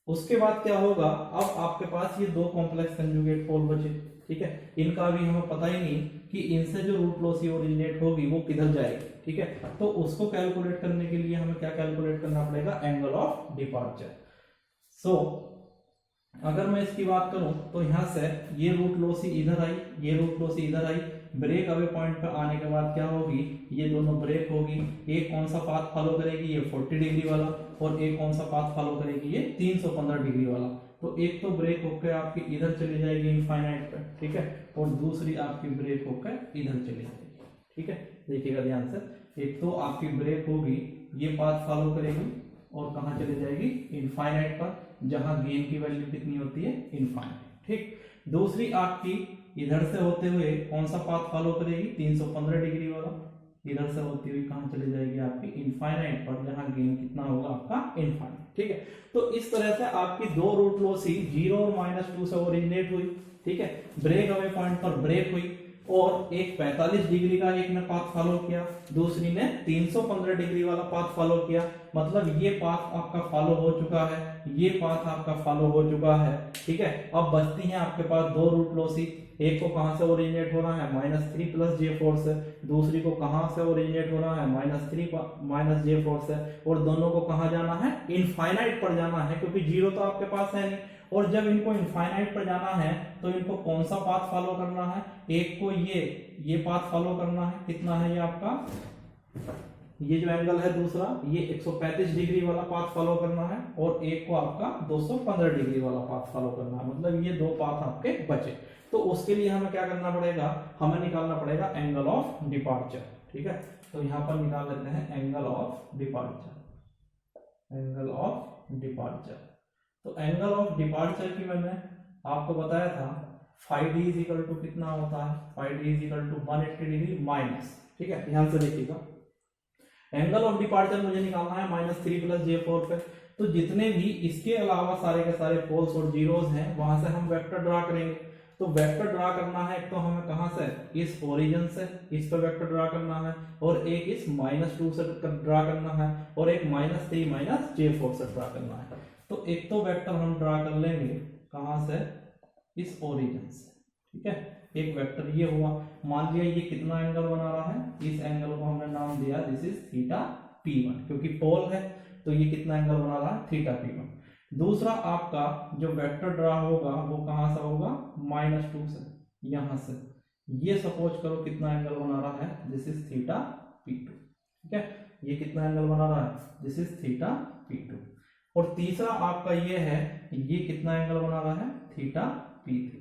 उसके बाद क्या होगा, अब आपके पास ये दो कॉम्प्लेक्स कंजुगेट पोल बचे। ठीक है, इनका भी हमें पता ही नहीं कि इनसे जो रूट लॉसी ओरिजिनेट होगी वो किधर जाएगी। ठीक है, तो उसको कैलकुलेट करने के लिए हमें क्या कैलकुलेट करना पड़ेगा, एंगल ऑफ डिपार्चर। सो अगर मैं इसकी बात करूं तो यहां से ये रूट लॉसी इधर आई, ये रूट लॉसी इधर आई, ब्रेक अवे पॉइंट पे आने के बाद क्या होगी, ये दोनों ब्रेक होगी। एक कौन सा पाथ फॉलो करेगी, ये 40 डिग्री वाला, और एक कौन सा पाथ फॉलो करेगी, ये 315 डिग्री वाला। तो एक तो ब्रेक होकर आपकी इधर चली जाएगी इनफाइनाइट पे, ठीक है, और दूसरी आपकी ब्रेक होकर इधर चली जाएगी। ठीक है, देखिएगा ध्यान से, एक तो आपकी ब्रेक होगी, ये पाथ फॉलो करेगी और कहां चली जाएगी, इनफाइनाइट पर, जहां गेन की वैल्यू कितनी होती है, इनफाइनाइट। ठीक, दूसरी आपकी इधर से होते हुए कौन सा पाथ फॉलो करेगी, 315 डिग्री वाला, इधर से होती हुई कहां चली जाएगी, आपकी इनफाइनाइट पर, जहां गेन कितना होगा आपका, इनफाइनाइट। ठीक है, तो इस तरह से आपकी दो रूट लॉसी 0 और -2 से ओरिजिनेट हुई। ठीक है, ब्रेक अवे पॉइंट पर ब्रेक हुई, और एक 45 डिग्री का एक ने पाथ फॉलो किया, दूसरी ने 315 डिग्री वाला पाथ फॉलो किया। मतलब ये पाथ आपका फॉलो हो चुका है, ये पाथ आपका फॉलो हो चुका है। ठीक है, अब बचती हैं आपके पास दो रूट लॉसी, एक को कहां से ओरिजिनेट हो रहा है, -3 + j4 से, दूसरी को कहां से ओरिजिनेट हो रहा है, -3 - j4 से, और दोनों को कहां जाना है, इनफाइनाइट पर जाना है, क्योंकि जीरो तो आपके पास है नहीं। और जब इनको इनफाइनाइट पर जाना है तो इनको कौन सा पाथ फॉलो करना है, एक को ये पाथ फॉलो करना है, कितना है ये आपका, ये जो एंगल है दूसरा, ये 135 डिग्री वाला पाथ फॉलो करना है, और एक को आपका 215 डिग्री वाला पाथ फॉलो करना है। मतलब ये दो पाथ आपके बचे। तो उसके लिए हमें क्या करना पड़ेगा, हमें निकालना पड़ेगा एंगल ऑफ डिपार्चर। ठीक है, तो यहां पर निकाल लेते हैं angle of departure, angle of departure. तो एंगल ऑफ डिपार्चर की मैंने आपको बताया था, फाइ डी इक्वल टू कितना होता है, phi D equal to 180 degree minus. ठीक है, ध्यान से देखिएगा, एंगल ऑफ डिपार्चर मुझे निकालना है -3 + j4 पे। तो जितने भी इसके अलावा सारे के सारे पोल्स और जीरोस हैं, वहां से हम वेक्टर ड्रा करेंगे। तो वेक्टर ड्रा करना है, एक तो हमें कहां से, इस ओरिजिन से इस पर वेक्टर ड्रा करना है, और एक इस -2 से ड्रा करना है, और एक -3 - j4 से ड्रा करना है। तो एक तो वेक्टर हम ड्रा कर लेंगे कहां से, इस ओरिजिन से। ठीक है, एक वेक्टर ये हुआ, मान लिया ये कितना एंगल बना रहा है, इस एंगल को हमने नाम दिया दिस इज θp1, क्योंकि पोल है तो ये कितना एंगल बना रहा है, θp1। दूसरा आपका जो वेक्टर ड्रा होगा वो कहां से होगा, -2 से, यहां से, ये सपोज करो कितना एंगल बना रहा है, दिस इज θp2। ठीक है, ये कितना एंगल बना रहा है, दिस इज θp2। और तीसरा आपका ये है, ये कितना एंगल बना रहा है, θp3।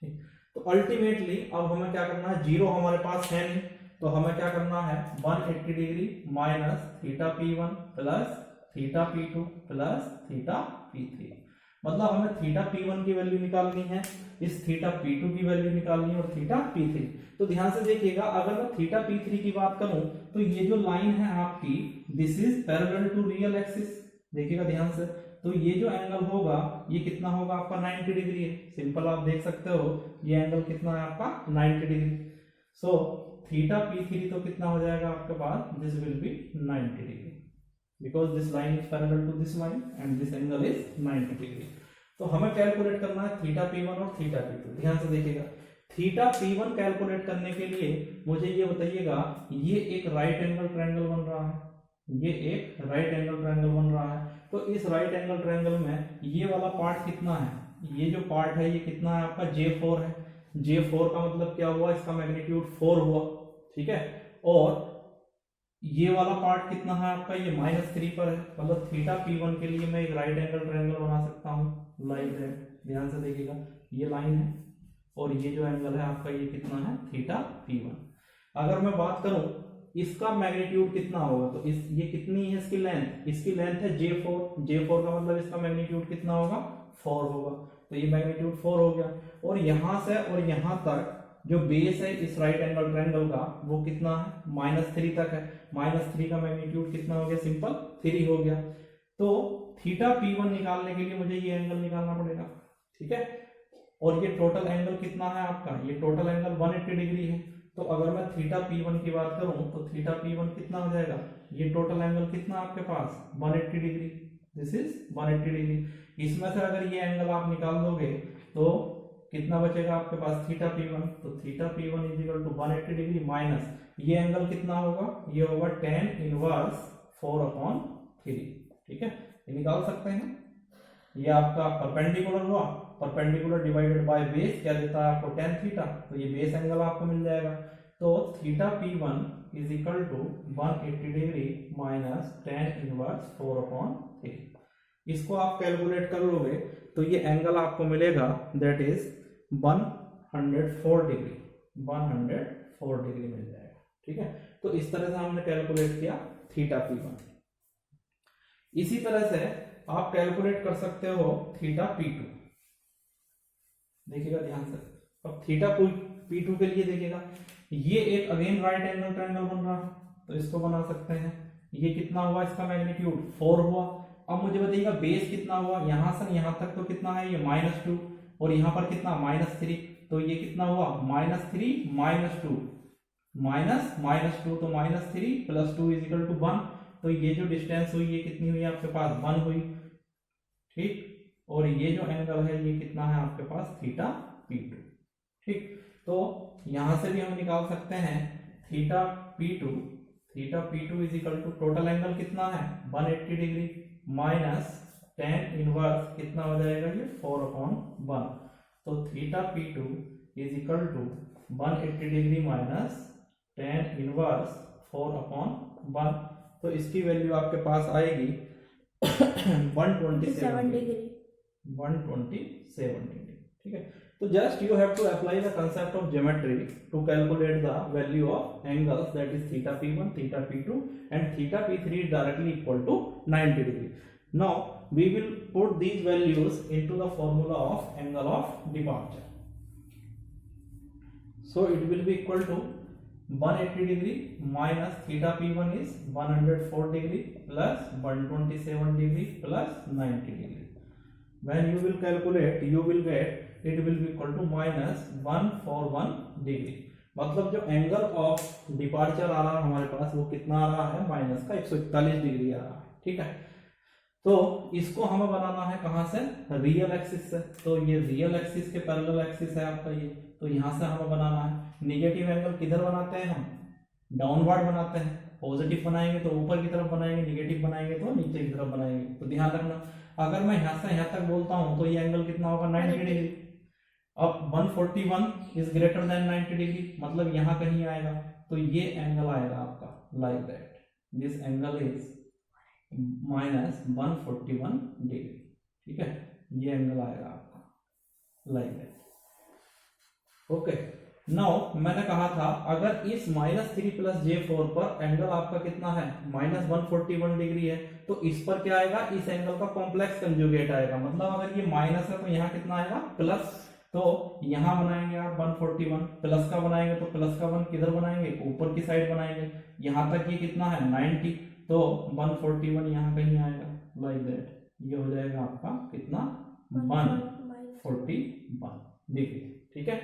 ठीक, तो अल्टीमेटली अब हमें क्या करना है, जीरो हमारे पास है नहीं, तो हमें क्या करना है, 180 degree minus θp1 plus θp2 plus θp3। मतलब हमें θp1 की वैल्यू निकालनी है, इस θp2 की वैल्यू निकालनी है, और θp3। तो ध्यान से देखिएगा, अगर मैं θp3 की बात करूं तो ये जो लाइन है आपकी, this is parallel to real axis. देखिएगा ध्यान से, तो ये जो एंगल होगा ये कितना होगा आपका, 90 डिग्री है। सिंपल आप देख सकते हो, ये एंगल कितना है आपका, 90 डिग्री। सो θp3 तो कितना हो जाएगा आपके पास, this will be 90 degree, because this line is parallel to this line and this angle is 90 degree. तो हमें कैलकुलेट करना है θp1 और θp2। ध्यान से देखिएगा, θp1 कैलकुलेट करने के लिए मुझे ये बताइएगा, ये एक राइट एंगल ट्रायंगल बन रहा है, ये एक राइट एंगल ट्रायंगल बन रहा है। तो इस राइट एंगल ट्रायंगल में ये वाला पार्ट कितना है, ये जो पार्ट है ये कितना है आपका, J4 है। J4 का मतलब क्या हुआ, इसका मैग्नीट्यूड 4 हुआ। ठीक है, और ये वाला पार्ट कितना है आपका, ये -3 पर है। मतलब θp1 के लिए मैं एक राइट एंगल ट्रायंगल बना सकता हूँ, लाइक दैट। ध्यान से देखिएगा, ये लाइन है और ये जो एंगल है आपका, ये कितना है, θp1। अगर मैं बात करूं इसका मैग्नीट्यूड कितना होगा, तो ये कितनी है इसकी लेंथ है J4 का मतलब इसका मैग्नीट्यूड कितना होगा, 4 होगा। तो ये मैग्नीट्यूड 4 हो गया, और यहां से और यहां तक जो बेस है इस राइट एंगल ट्रायंगल का वो कितना है, -3 तक है। -3 का मैग्नीट्यूड कितना हो गया, सिंपल 3 हो गया। तो थीटा P1 निकालने के लिए मुझे ये एंगल निकालना पड़ेगा, ठीक है। और ये टोटल एंगल कितना है आपका, ये टोटल एंगल 180 डिग्री है। तो अगर मैं थीटा P1 की बात करूं तो थीटा P1 कितना हो जाएगा, ये टोटल एंगल कितना आपके पास 180 डिग्री, दिस इज 180 डिग्री। इसमें से अगर ये एंगल आप निकाल दोगे तो कितना बचेगा आपके पास थीटा P1, तो theta P1 is equal to 180 degree minus ये एंगल कितना होगा, ये होगा tan इनवर्स 4/3, ठीक है। ये निकाल सकते हैं। ये आपका परपेंडिकुलर हुआ, परपेंडिकुलर डिवाइडेड बाय बेस क्या देता है आपको, tan थीटा, तो ये बेस एंगल आपको मिल जाएगा। तो theta P1 is equal to 180 degree minus tan inverse 4/3। इसको आप कैलकुलेट कर लोगे तो ये एंगल आपको मिलेगा दैट इज 104 डिग्री, 104 डिग्री मिल जाएगा, ठीक है। तो इस तरह से हमने कैलकुलेट किया थीटा P1। इसी तरह से आप कैलकुलेट कर सकते हो थीटा P2, देखिएगा ध्यान से। अब थीटा P2 के लिए देखिएगा, ये एक अगेन राइट एंगल ट्रायंगल बन रहा, तो इसको बना सकते हैं। ये कितना हुआ, इसका मैग्नीट्यूड 4 हुआ। अब मुझे बताइएगा बेस कितना हुआ, यहां से यहां तक तो कितना है, ये -2, और यहां पर कितना -3, तो ये कितना हुआ -3 -2 -2, तो -3 + 2 = 1। तो ये जो डिस्टेंस हुई ये कितनी हुई आपके पास 1 हुई, ठीक। और ये जो एंगल है ये कितना है आपके पास थीटा P2, ठीक। तो यहां से भी हम निकाल सकते हैं थीटा P2 = टोटल एंगल कितना है 180 डिग्री माइनस tan इनवर्स कितना हो जाएगा, ये 4/1। तो theta P2 = 180 degree minus tan inverse 4/1। तो इसकी वैल्यू आपके पास आएगी 127 डिग्री, 127 डिग्री, ठीक है। तो just you have to apply the concept of geometry to calculate the value of angles, that is theta P1, theta P2 and theta P3 is directly equal to 90 degree. Now we will put these values into the formula of angle of departure. So it will be equal to 180 degree minus theta P1 is 104 degree plus 127 degree plus 90 degree. When you will calculate, you will get it will be equal to -141 degree. मतलब जो angle of departure आ रहा है हमारे पास वो कितना आ रहा है, minus का 141 डिग्री आ रहा है, ठीक है। तो इसको हमें बनाना है कहां से, रियल एक्सिस से। तो ये रियल एक्सिस के पैरेलल एक्सिस है आपका ये, तो यहां से हमें बनाना है। नेगेटिव एंगल किधर बनाते हैं हम, डाउनवर्ड बनाते हैं। पॉजिटिव बनाएंगे तो ऊपर की तरफ बनाएंगे, नेगेटिव बनाएंगे तो नीचे की तरफ बनाएंगे। तो ध्यान रखना, अगर मैं यहां से यहां तक बोलता हूं तो ये एंगल कितना होगा 90 डिग्री। अब 141 इज ग्रेटर देन 90 डिग्री, मतलब यहां कहीं आएगा, तो ये एंगल आएगा आपका like that, this angle is -141 degree, ठीक है। ये एंगल आएगा आपका लाइक दैट, ओके। नाउ मैंने कहा था अगर इस -3 + j4 पर एंगल आपका कितना है -141 डिग्री है, तो इस पर क्या आएगा, इस एंगल का कॉम्प्लेक्स कंजुगेट आएगा। मतलब अगर ये माइनस है तो यहाँ कितना आएगा प्लस, तो यहां बनाएंगे आप 141, प्लस का बनाएंगे तो प्लस का 1 किधर बनाएंगे, ऊपर की साइड बनाएंगे। यहां तक ये कितना है 90, तो 141 यहां कहीं आएगा लाइक दैट। ये हो जाएगा आपका कितना 141 डिग्री, ठीक है।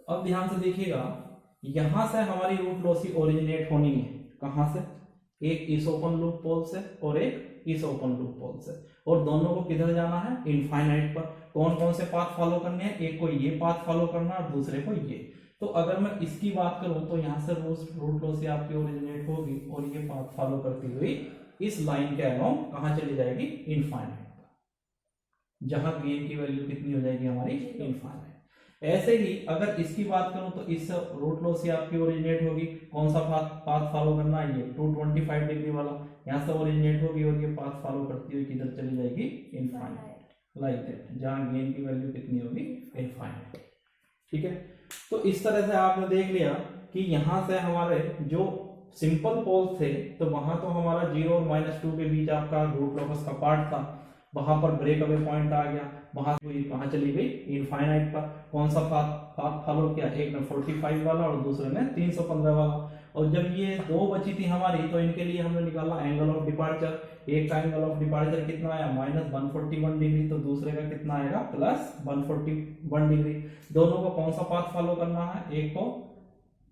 अब ध्यान से देखिएगा, यहां से हमारी रूट लॉसी ओरिजिनेट होनी है कहां से, एक इस ओपन लूप पोल से और एक इस ओपन लूप पोल से, और दोनों को किधर जाना है, इनफाइनाइट पर। कौन कौन से पाथ फॉलो करने हैं, एक को ये पाथ फॉलो करना और दूसरे को ये। तो अगर मैं इसकी बात करूं तो यहां से रूट लॉसी आपकी ओरिजिनेट होगी और ये पाथ फॉलो करती हुई इस लाइन के अलोंग कहां चली जाएगी, इनफाइनाइट पर, जहां गेन की वैल्यू कितनी हो जाएगी हमारी, इनफाइनाइट। ऐसे ही अगर इसकी बात करूं तो इस रूट लॉसी आपकी ओरिजिनेट होगी, कौन सा पाथ फॉलो करना है, ये 225 डिग्री वाला यहां से ओरिजिनेट होगी और ये पाथ फॉलो करती हुई किधर चली जाएगी, इनफाइनाइट लाइक दैट, जहां गेन की वैल्यू कितनी होगी, इनफाइनाइट, ठीक है। तो इस तरह से आपने देख लिया कि यहां से हमारे जो सिंपल पोल्स थे तो वहां तो हमारा 0 और -2 के बीच आपका रूट लॉकस का पार्ट था, वहां पर ब्रेक अवे पॉइंट आ गया। वहां से हुई कहाँ चली गई, इनफाइनाइट पर। कौन सा पाथ फॉलो किया, एक ने 45 वाला और दूसरे ने 315 वाला। और जब ये दो बची थी हमारी तो इनके लिए हमने निकाला एंगल ऑफ डिपार्चर। एक का एंगल ऑफ डिपार्चर कितना आया, -141 डिग्री, तो दूसरे का कितना आएगा, +141 डिग्री। दोनों को कौन सा पाथ फॉलो करना है, एक को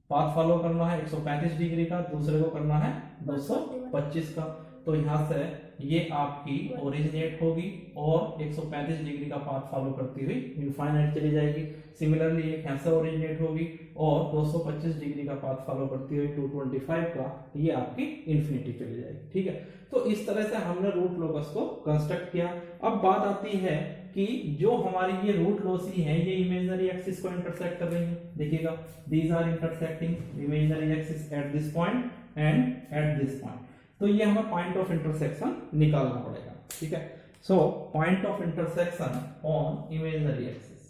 पाथ फॉलो करना है 135 डिग्री का, दूसरे को करना है 225 का। तो यहाँ से ये आपकी ओरिजिनेट होगी और 135 डिग्री का पाथ फॉलो करती हुई इनफाइनाइट चली जाएगी। सिमिलरली एक यहाँ से ओरिजिनेट होगी और 225 डिग्री का पाथ फॉलो करती हुई 225 का, ये आपकी इन्फिनिटी चली जाएगी। ठीक है, तो इस तरह से हमने रूट लोकस को कंस्ट्रक्ट किया। अब बात आती है कि जो हमारी ये रूट लोसी है ये इमेजिनरी एक्सिस को इंटरसेक्ट कर रही है। देखिएगा, these are intersecting imaginary axis at this point and at this point. तो ये हमें पॉइंट ऑफ इंटरसेक्शन निकालना पड़ेगा। ठीक है, so point of intersection on imaginary axis,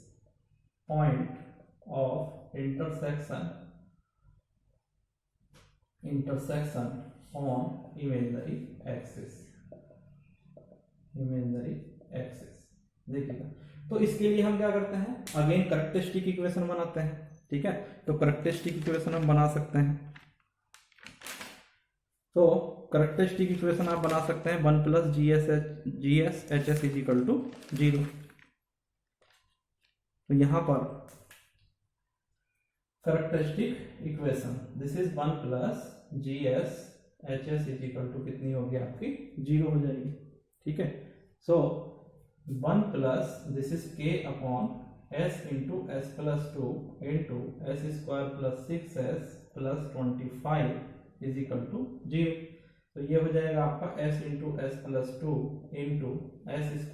point of intersection on imaginary axis, देखिएगा। तो इसके लिए हम क्या करते हैं, अगेन कैरेक्टरिस्टिक इक्वेशन बनाते हैं। ठीक है, तो कैरेक्टरिस्टिक इक्वेशन हम बना सकते हैं। तो कैरेक्टरिस्टिक इक्वेशन आप बना सकते हैं 1 + GS HS = 0। तो यहां पर characteristic equation this is 1 + GS HS = कितनी होगी आपकी, 0 हो जाएगी। ठीक है, सो 1 + this is K upon S × S + 2 × S² + 6S + 25 = 0। तो ये हो जाएगा आपका S × S + 2 × S² +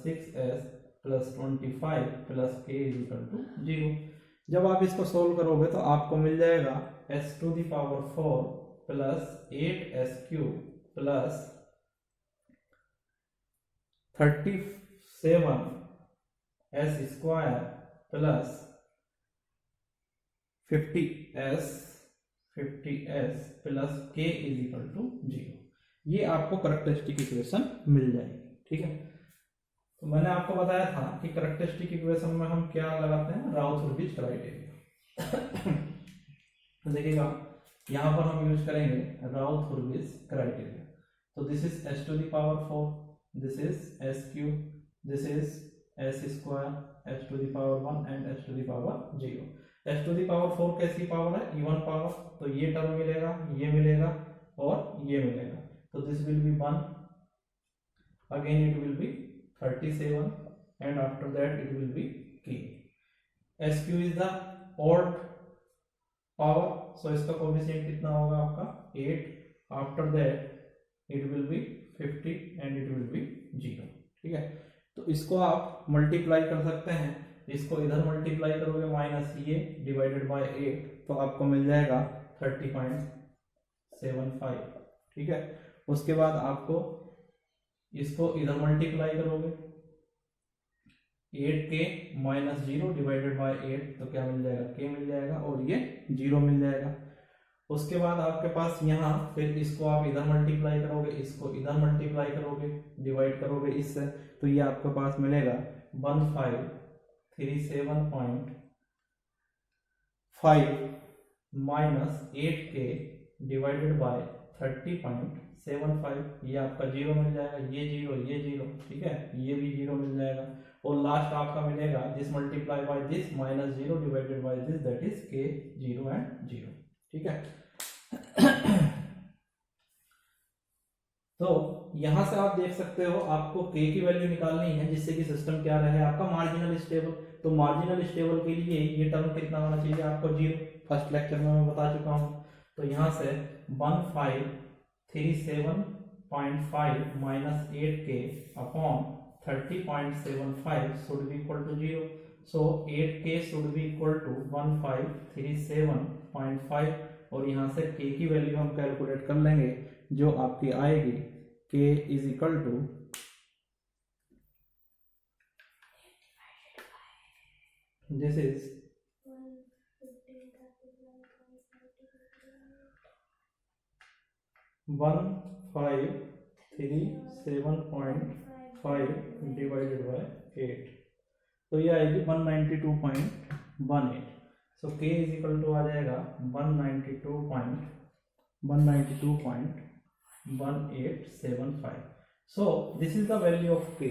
6S + 25 + K = 0। जब आप इसको सोल्व करोगे तो आपको मिल जाएगा S⁴ + 8S³ + 37S² + 50S + K = 0। ये आपको कैरेक्टरिस्टिक इक्वेशन मिल जाएगी। ठीक है, तो मैंने आपको बताया था कि कैरेक्टरिस्टिक इक्वेशन में हम क्या लगाते हैं, राउथ-हुरविच क्राइटेरिया। देखिएगा, यहां पर हम यूज करेंगे राउथ-हुरविच क्राइटेरिया। तो this is S⁴, this is S³, this is S² S⁴ and S⁴. S⁴ कैसी पावर है, इवन पावर। तो ये टर्म मिलेगा, ये मिलेगा और ये मिलेगा। तो this will B 1, again it will B 37 and after that it will be K. SQ is the odd power, so इसका कोएफिशिएंट कितना होगा आपका 8, after that it will be 50 and it will be 0। ठीक है, तो इसको आप मल्टीप्लाई कर सकते हैं। इसको इधर मल्टीप्लाई करोगे माइनस ये डिवाइडेड बाय 8 तो आपको मिल जाएगा 30.75। ठीक है, उसके बाद आपको इसको इधर मल्टीप्लाई करोगे 8K - 0 डिवाइडेड बाय 8 तो क्या मिल जाएगा, K मिल जाएगा और ये 0 मिल जाएगा। उसके बाद आपके पास यहाँ फिर इसको आप इधर मल्टीप्लाई करोगे, इसको इधर मल्टीप्लाई करोगे, डिवाइड करोगे इससे, तो ये आपके पास मिलेगा 1537.5 - 8K डिवाइडेड बाय 30.75। ये आपका 0 मिल जाएगा, ये 0 ये 0। ठीक है, ये भी 0 मिल जाएगा और लास्ट आपका मिलेगा this multiply by this -0 divided by this, that is K 0 and 0। ठीक है, तो यहां से आप देख सकते हो आपको K की वैल्यू निकालनी है जिससे कि सिस्टम क्या रहे आपका मार्जिनल स्टेबल। तो मार्जिनल स्टेबल के लिए ये टर्म कितना होना चाहिए आपको, 0। फर्स्ट लेक्चर में मैं बता चुका हूं। तो यहां से 1537.5 - 8K upon 30.75 should be equal to 0. So 8K should be equal to 1537.5 और यहाँ से K की वैल्यू हम कैलकुलेट कर लेंगे जो आपकी आएगी K = this is 1537.5 5 divided by 8, तो ये आएगी 192.18। सो k इज इक्वल टू आ जाएगा 192.1875। So this is the value of k।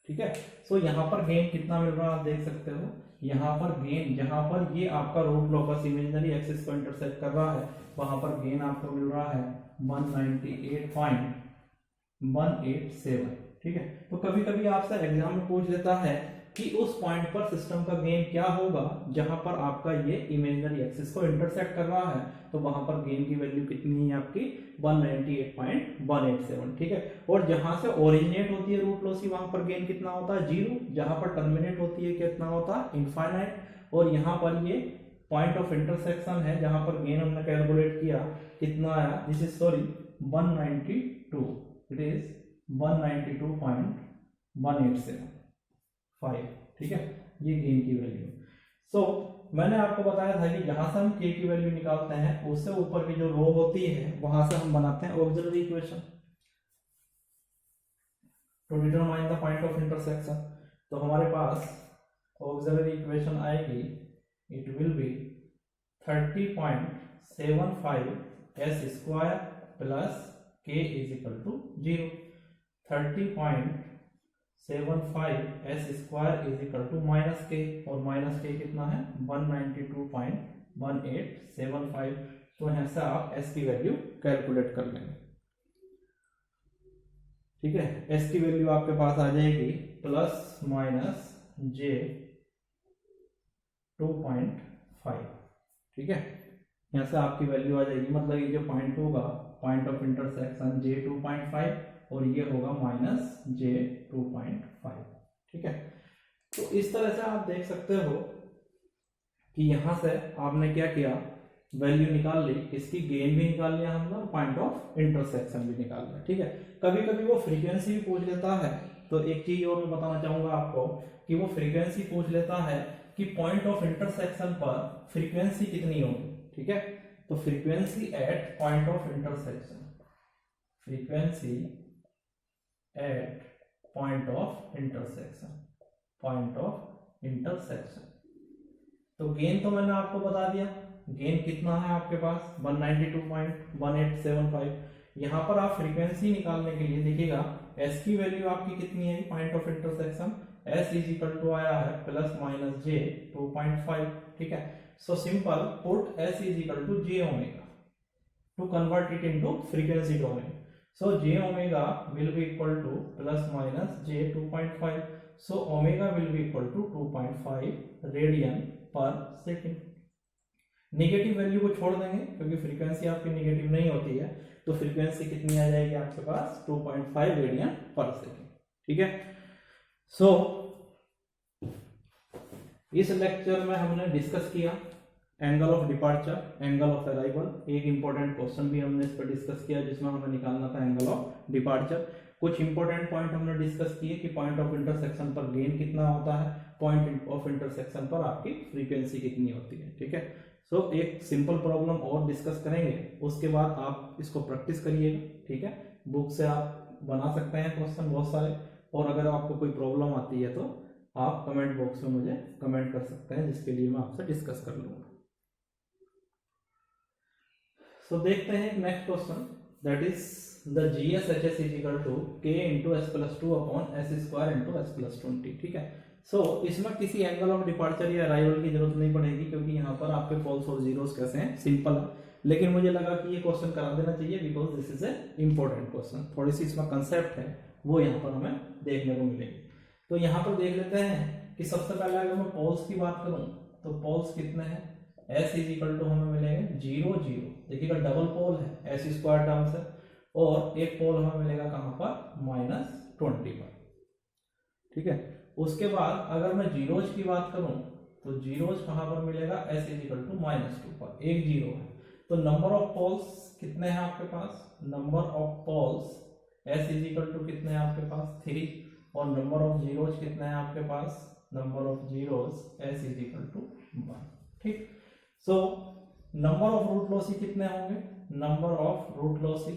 ठीक है, सो यहाँ पर गेन कितना मिल रहा है आप देख सकते हो। यहाँ पर गेन, जहां पर ये आपका रूट लोकस इमेजिनरी एक्सिस को इंटरसेक्ट कर रहा है, वहां पर गेन आपको मिल रहा है 198.187। ठीक है, तो कभी कभी आपसे एग्जाम में पूछ लेता है कि उस पॉइंट पर सिस्टम का गेन क्या होगा जहां पर आपका ये इमेजिनरी एक्सिस को इंटरसेक्ट कर रहा है, तो वहां पर गेन की वैल्यू कितनी है आपकी 198.187। ठीक है, और जहां से ओरिजिनेट होती है रूट लॉसी वहां पर गेन कितना होता है 0, जहां पर टर्मिनेट होती है कितना होता है इनफाइनाइट, और यहाँ पर ये पॉइंट ऑफ इंटरसेक्शन है जहां पर गेन हमने कैलकुलेट किया कितना आया, this is sorry 192, it is 192.187। ठीक है, ये गेन की वैल्यू। सो मैंने आपको बताया था कि जहां से हम k की वैल्यू निकालते हैं उससे ऊपर की जो रो होती है वहां से हम बनाते हैं auxiliary equation to determine the point of intersection. तो हमारे पास ऑक्सिलरी इक्वेशन आएगी, it will be 30.75 s square plus k is equal to 0। 30.75 s square is equal to minus k, और माइनस k कितना है 192.1875। तो यहां से आप s की वैल्यू कैलकुलेट कर लेंगे। ठीक है, s की वैल्यू आपके पास आ जाएगी प्लस माइनस j 2.5। ठीक है, यहां से आपकी वैल्यू आ जाएगी, मतलब ये जो पॉइंट होगा पॉइंट ऑफ इंटरसेक्शन j 2.5 और ये होगा माइनस j 2.5। ठीक है, तो इस तरह से आप देख सकते हो कि यहां से आपने क्या किया, वैल्यू निकाल ली, इसकी गेन भी निकाल लिया हमने और पॉइंट ऑफ इंटरसेक्शन भी निकाल लिया। ठीक है, कभी कभी वो फ्रीक्वेंसी भी पूछ लेता है, तो एक चीज और मैं बताना चाहूंगा आपको कि वो फ्रीक्वेंसी पूछ लेता है कि पॉइंट ऑफ इंटरसेक्शन पर फ्रीक्वेंसी कितनी होगी। ठीक है, तो frequency at point of intersection, frequency at point of intersection, point of intersection. तो गेन तो मैंने आपको बता दिया, गेन कितना है आपके पास 192.1875। यहां पर आप फ्रीक्वेंसी निकालने के लिए देखिएगा s की वैल्यू आपकी कितनी है point of intersection, s is equal to आया है प्लस माइनस j 2.5। ठीक है, so simple put s is equal to j omega to convert it into frequency domain. So j omega will be equal to plus minus j 2.5। So omega will be equal to 2.5 radian per second. Negative value को छोड़ देंगे क्योंकि frequency आपकी negative नहीं होती है, तो frequency कितनी आ जाएगी आपके पास 2.5 रेडियन पर सेकेंड। ठीक है, सो इस लेक्चर में हमने डिस्कस किया angle of departure, angle of arrival. एक इंपॉर्टेंट क्वेश्चन भी हमने इस पर डिस्कस किया जिसमें हमें निकालना था एंगल ऑफ डिपार्चर। कुछ इंपॉर्टेंट पॉइंट हमने डिस्कस किए कि पॉइंट ऑफ इंटरसेक्शन पर गेन कितना होता है, पॉइंट ऑफ इंटरसेक्शन पर आपकी फ्रीक्वेंसी कितनी होती है। ठीक है, सो एक सिंपल प्रॉब्लम और डिस्कस करेंगे, उसके बाद आप इसको प्रैक्टिस करिएगा। ठीक है, बुक से आप बना सकते हैं क्वेश्चन बहुत सारे, और अगर आपको कोई प्रॉब्लम आती है तो आप कमेंट बॉक्स में मुझे कमेंट कर सकते हैं, जिसके लिए मैं आपसे डिस्कस कर लूंगा। सो देखते हैं next question, that is the GSHS is equal to k into S plus two upon S square into S plus 20। ठीक है, सो इसमें किसी एंगल ऑफ डिपार्चर या अराइवल की जरूरत नहीं पड़ेगी क्योंकि यहाँ पर आपके फॉल्स और जीरोस कैसे हैं, सिंपल है। लेकिन मुझे लगा कि ये क्वेश्चन करा देना चाहिए because this is a important question. थोड़ी सी इसमें कंसेप्ट है वो यहाँ पर हमें देखने को मिलेगी। तो यहाँ पर देख लेते हैं कि सबसे पहले अगर मैं पोल्स की बात करूँ तो पोल्स कितने हैं, s इज इक्वल टू हमें मिलेगा 0 0। देखिएगा डबल पोल है s स्क्वायर टर्म से, और एक पोल हमें मिलेगा कहाँ पर -20 पर। ठीक है, उसके बाद अगर मैं जीरोज की बात करूं तो जीरोज कहां पर मिलेगा, s इज इक्वल टू -2 पर, एक जीरो है। तो नंबर ऑफ पोल्स कितने हैं आपके पास, number of poles s is equal to कितने हैं आपके पास 3, और नंबर ऑफ जीरोज कितने हैं आपके पास, number of zeros s is equal to 1। ठीक, so number of root loci कितने होंगे, number of root loci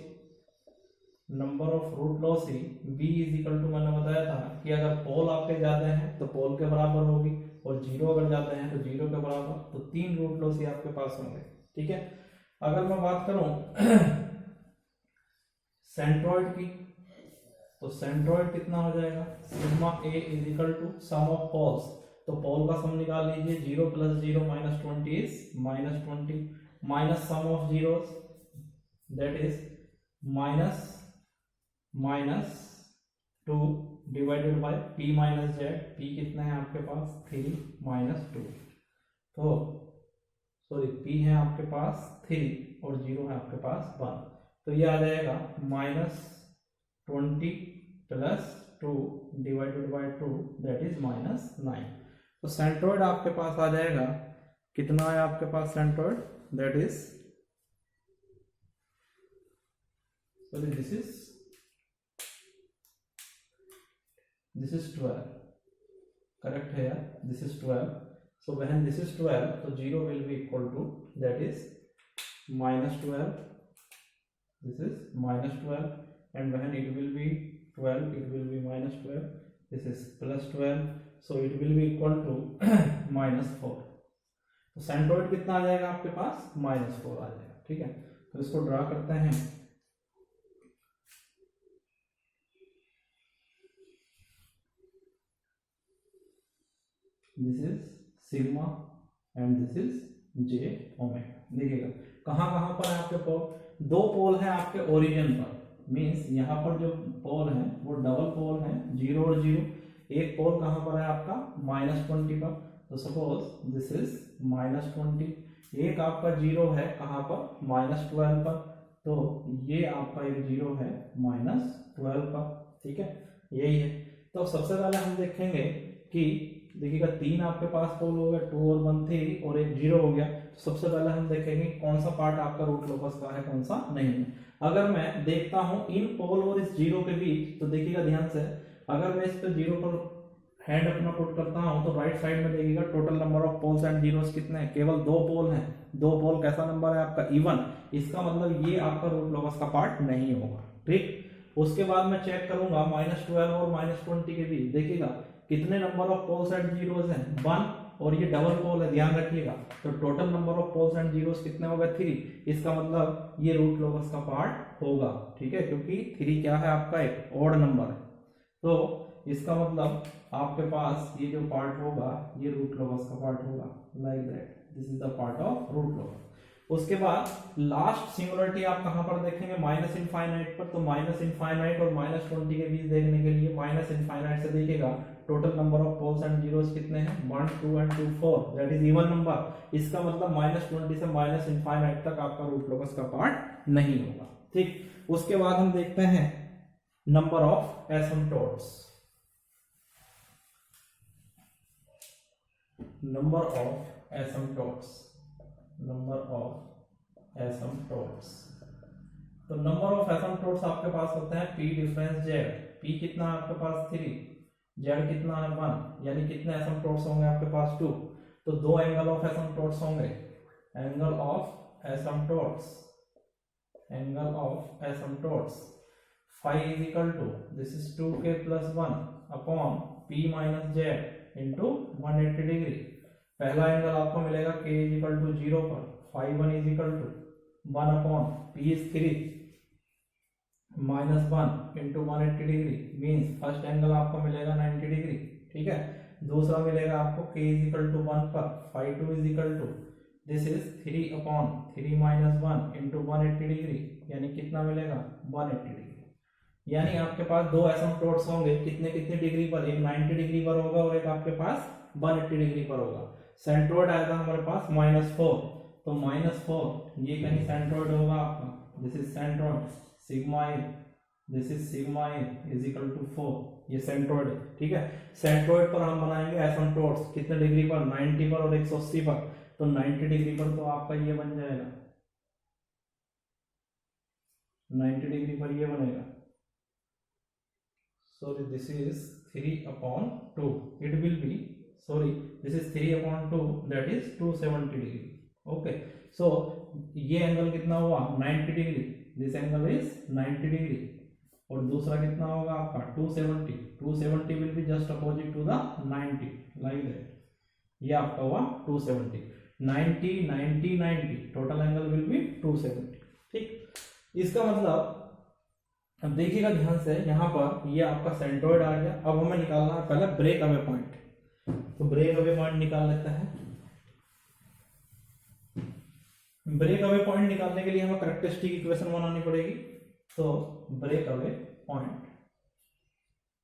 number of root loci b is equal to, मैंने बताया था कि अगर पोल आपके ज्यादा हैं तो पोल के बराबर होगी, और जीरो अगर ज्यादा हैं तो जीरो के बराबर, तो 3 रूट लॉसी आपके पास होंगे। ठीक है, अगर मैं बात करूं सेंट्रॉइड की, तो सेंट्रॉइड कितना हो जाएगा, sigma A is equal to sum of poles, तो पोल का सम निकाल लीजिए, 0 + 0 -20 is -20, minus sum of zeros that is -2 divided by p - z, p कितना है आपके पास 3 - 2, तो सॉरी p है आपके पास 3 और 0 है आपके पास 1, तो ये आ जाएगा -20 + 2 डिवाइडेड बाय 2 दैट इज -9। तो सेंट्रॉइड आपके पास आ जाएगा, कितना है आपके पास centroid, that is sorry this is 12, correct है यार, this is 12, so when this is 12 so 0 will be equal to that is -12, this is -12, and when it will be 12 it will be -12, this is +12, so it will be equal to -4। तो centroid कितना आ जाएगा आपके पास, -4 आ जाएगा। ठीक है, तो इसको draw करते हैं, this is sigma and this is J omega. देखिएगा कहाँ कहाँ पर है आपके पोल, 2 पोल है आपके ओरिजिन पर, मींस यहाँ पर जो पोल है वो डबल पोल है 0 और 0, एक पोल कहाँ पर है आपका -20 पर, तो सपोज दिस इज -20, एक आपका 0 है कहाँ पर -12 पर, तो ये आपका एक 0 है -12 पर। ठीक है, यही है। तो सबसे पहले हम देखेंगे कि देखिएगा 3 आपके पास पोल हो गया, 2 और 1 3 और एक 0 हो गया। तो सबसे पहले हम देखेंगे कौन सा पार्ट आपका रूट लोकस का है, कौन सा नहीं है। अगर मैं देखता हूं इन पोल और इस 0 के बीच, तो देखिएगा ध्यान से, अगर मैं इस पे 0 पर हैंड अपना पुट करता हूं तो राइट साइड में देखिएगा total number of poles and zeros कितने हैं, केवल 2 पोल हैं। 2 पोल कैसा नंबर है आपका, इवन, इसका मतलब ये आपका रूट लोकस का पार्ट नहीं होगा। ठीक, उसके बाद मैं चेक करूंगा -12 और -20 के बीच, देखिएगा कितने number of poles and zeros हैं, 1, और ये डबल पोल है, ध्यान रखिएगा, तो total number of poles and zeros कितने हो गए, 3, इसका मतलब ये रूट लोकस का पार्ट होगा। ठीक है, क्योंकि 3 क्या है आपका एक ऑड नंबर है, तो इसका मतलब आपके पास ये जो पार्ट होगा ये रूट लोकस का पार्ट होगा, like that, this is the part of root locus. उसके बाद लास्ट सिंगुलरिटी आप कहां पर देखेंगे, -इनफाइनाइट पर, तो -इनफाइनाइट और -20 के बीच देखने के लिए -इनफाइनाइट से देखिएगा total number of poles and zeros कितने हैं, 1 2 and 2 4, that is even number. इसका मतलब -20 से -इनफाइनाइट तक आपका रूट लोकस का पार्ट नहीं होगा। ठीक, उसके बाद हम देखते हैं number of asymptotes, number of asymptotes, number of asymptotes. तो नंबर ऑफ एसिम्प्टोट्स आपके पास होते हैं p डिफरेंस z, p कितना है आपके पास 3, z कितना है 1, यानी कितने एसिम्प्टोट्स होंगे आपके पास 2, तो 2 एंगल ऑफ एसिम्प्टोट्स होंगे, angle of asymptotes, angle of asymptotes phi is equal to this is 2k + 1 upon p - z into 180 degree. पहला एंगल आपको मिलेगा k इज इक्वल टू 0 पर, phi 1 is equal to 1 upon p is 3 -1 into 180 degree, means first angle आपको मिलेगा 90 degree. ठीक है, दूसरा मिलेगा आपको k इज इक्वल टू 1 पर, phi 2 is equal to this is 3 upon 3 -1 into 180 degree, यानी कितना मिलेगा 180 डिग्री। यानी आपके पास 2 एसिम्प्टोट्स होंगे, कितने कितने डिग्री पर, एक 90 डिग्री पर होगा और एक आपके पास 180 डिग्री पर होगा। सेंट्रोइड आएगा हमारे पास -4, तो -4 ये कहीं सेंट्रोइड होगा आपका, this is centroid, sigma A, this is sigma A is equal to 4, ये सेंट्रोइड है। ठीक है, सेंट्रोइड पर हम बनाएंगे एसिम्प्टोट्स कितने डिग्री पर, 90 पर और 180 पर, तो 90 डिग्री पर तो आपका ये बन जाएगा, 90 डिग्री पर ये बनेगा, sorry this is 3/2, it will be, sorry this is 3/2, that is 270 degree। okay, so ये एंगल कितना हुआ 90 degree, this angle is 90 degree, और दूसरा कितना होगा आपका 270, 270 will be just opposite to the 90 like that, ये आपका हुआ 270, 90 90 90 टोटल एंगल विल बी 270। ठीक, इसका मतलब अब देखिएगा ध्यान से, यहाँ पर ये आपका सेंट्रोइड आ गया। अब हमें निकालना है पहले ब्रेक अवे पॉइंट, तो ब्रेक अवे पॉइंट निकाल लेते हैं। ब्रेक अवे पॉइंट निकालने के लिए हमें कैरेक्टरिस्टिक इक्वेशन बनानी पड़ेगी। तो break away point,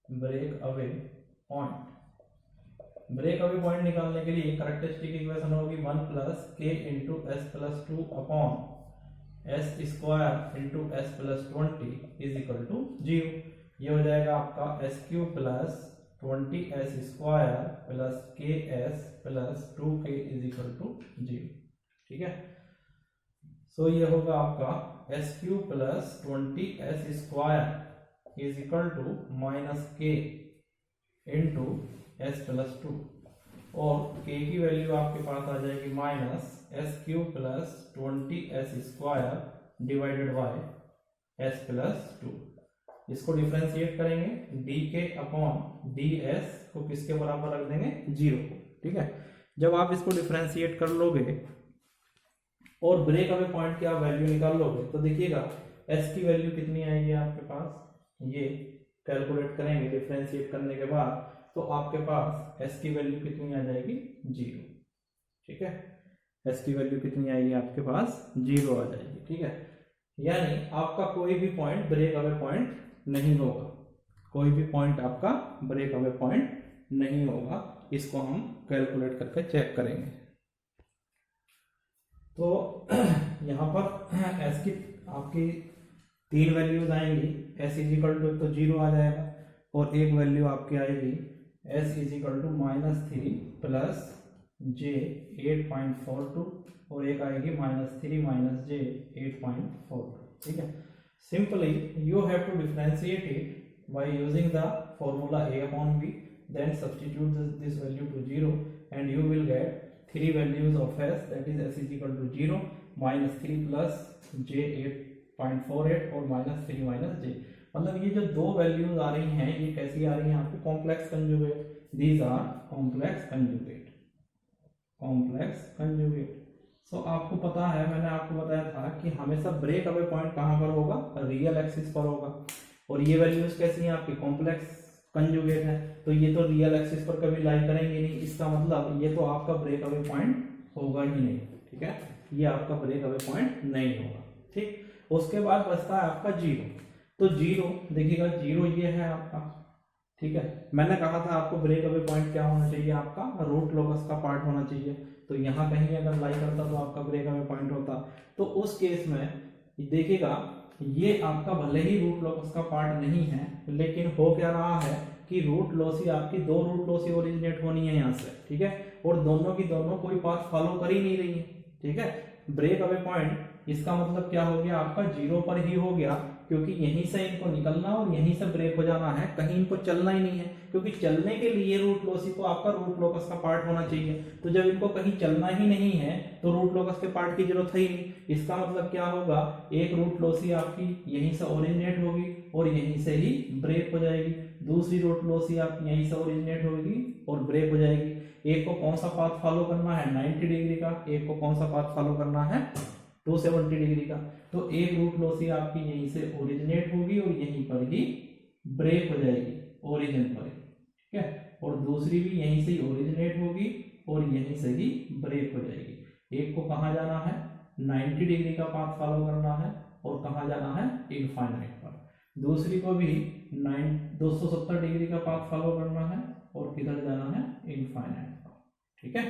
break away point, break away point निकालने के लिए कैरेक्टरिस्टिक इक्वेशन होगी 1 plus K into S plus 2 upon S square into S plus 20 is equal to 0। ये हो जाएगा आपका S cube plus 20 S square plus K S plus 2k is equal to 0। ठीक है, सो ये होगा आपका S cube plus 20 S square is equal to minus के इंटू एस प्लस 2, और k की वैल्यू आपके पास आ जाएगी minus S cube plus 20 S square divided by S plus 2। इसको डिफरेंशिएट करेंगे, डी के अपॉन डी एस को किसके बराबर रख देंगे, 0 को। ठीक है, जब आप इसको डिफरेंशिएट कर लोगे और ब्रेक अवे पॉइंट की आप वैल्यू निकाल लोगे तो देखिएगा एस की वैल्यू कितनी आएगी आपके पास, ये कैलकुलेट करेंगे डिफरेंशिएट करने के बाद, तो आपके पास एस की वैल्यू कितनी आ जाएगी, 0। ठीक है, एस की वैल्यू कितनी आएगी आपके पास, 0 आ जाएगी। ठीक है, यानी आपका कोई भी पॉइंट ब्रेक अवे पॉइंट नहीं होगा, कोई भी पॉइंट आपका ब्रेक अवे पॉइंट नहीं होगा। इसको हम कैलकुलेट करके चेक करेंगे। तो यहाँ पर एस की आपकी 3 वैल्यूज आएंगी, एस इज इक्वल टू तो 0 आ जाएगा, और एक वैल्यू आपकी आएगी S is equal to -3 plus J 8.42, और एक आएगी -3 माइनस जे 8.42। ठीक है, simply you have to differentiate it by using the formula a upon b, then substitute this value to 0 and you will get 3 values of s, that is s is equal to 0, -3 plus j 8.48 और -3 minus j। मतलब ये जो दो values आ रही हैं ये कैसी आ रही हैं आपके complex conjugate, these are complex conjugate, complex conjugate. So आपको पता है, मैंने आपको बताया था कि हमेशा ब्रेक अवे पॉइंट कहाँ पर होगा, रियल एक्सिस पर होगा, और ये वैल्यूज कैसी हैं आपकी कॉम्प्लेक्स कंजुगेट है, तो ये तो रियल एक्सिस पर कभी लाई करेंगे नहीं, इसका मतलब ये तो आपका ब्रेक अवे पॉइंट होगा ही नहीं। ठीक है, ये आपका ब्रेक अवे पॉइंट नहीं होगा। ठीक, उसके बाद बचता है आपका 0। तो 0 देखिएगा, 0 ये है आपका। ठीक है, मैंने कहा था आपको ब्रेक अवे पॉइंट क्या होना चाहिए, आपका रूट लोकस का पार्ट होना चाहिए, तो यहाँ कहीं अगर लाई करता तो आपका ब्रेक अवे पॉइंट होता। तो उस केस में देखिएगा ये आपका भले ही रूट लॉस का पार्ट नहीं है, लेकिन हो क्या रहा है कि रूट लॉसी आपकी 2 रूट लॉसी ओरिजिनेट होनी है यहाँ से। ठीक है, और दोनों की दोनों कोई पाथ फॉलो कर ही नहीं रही है। ठीक है, ब्रेक अवे पॉइंट इसका मतलब क्या हो गया आपका 0 पर ही हो गया, क्योंकि यहीं से इनको निकलना और यहीं से ब्रेक हो जाना है, कहीं इनको चलना ही नहीं है, क्योंकि चलने के लिए रूट लॉसी तो आपका रूट लोकस का पार्ट होना चाहिए। तो जब इनको कहीं चलना ही नहीं है तो रूट लोकस के पार्ट की जरूरत है ही नहीं। इसका मतलब क्या होगा, एक रूट लॉसी आपकी यहीं से ओरिजिनेट होगी और यहीं से ही ब्रेक हो जाएगी, दूसरी रूट लॉसी आपकी यहीं से ओरिजिनेट होगी और ब्रेक हो जाएगी। एक को कौन सा पाथ फॉलो करना है 90 डिग्री का, एक को कौन सा पाथ फॉलो करना है 270 डिग्री का। तो एक रूट लॉसी आपकी यहीं से ओरिजिनेट होगी और यहीं पर ही ब्रेक हो जाएगी ओरिजिन पर। ठीक है, और दूसरी भी यहीं से ही ओरिजिनेट होगी और यहीं से ही ब्रेक हो जाएगी। एक को कहाँ जाना है 90 डिग्री का पाथ फॉलो करना है और कहाँ जाना है इनफाइनाइट पर। दूसरी को भी 270 डिग्री का पाथ फॉलो करना है और किधर जाना है इनफाइनाइट पर। ठीक है,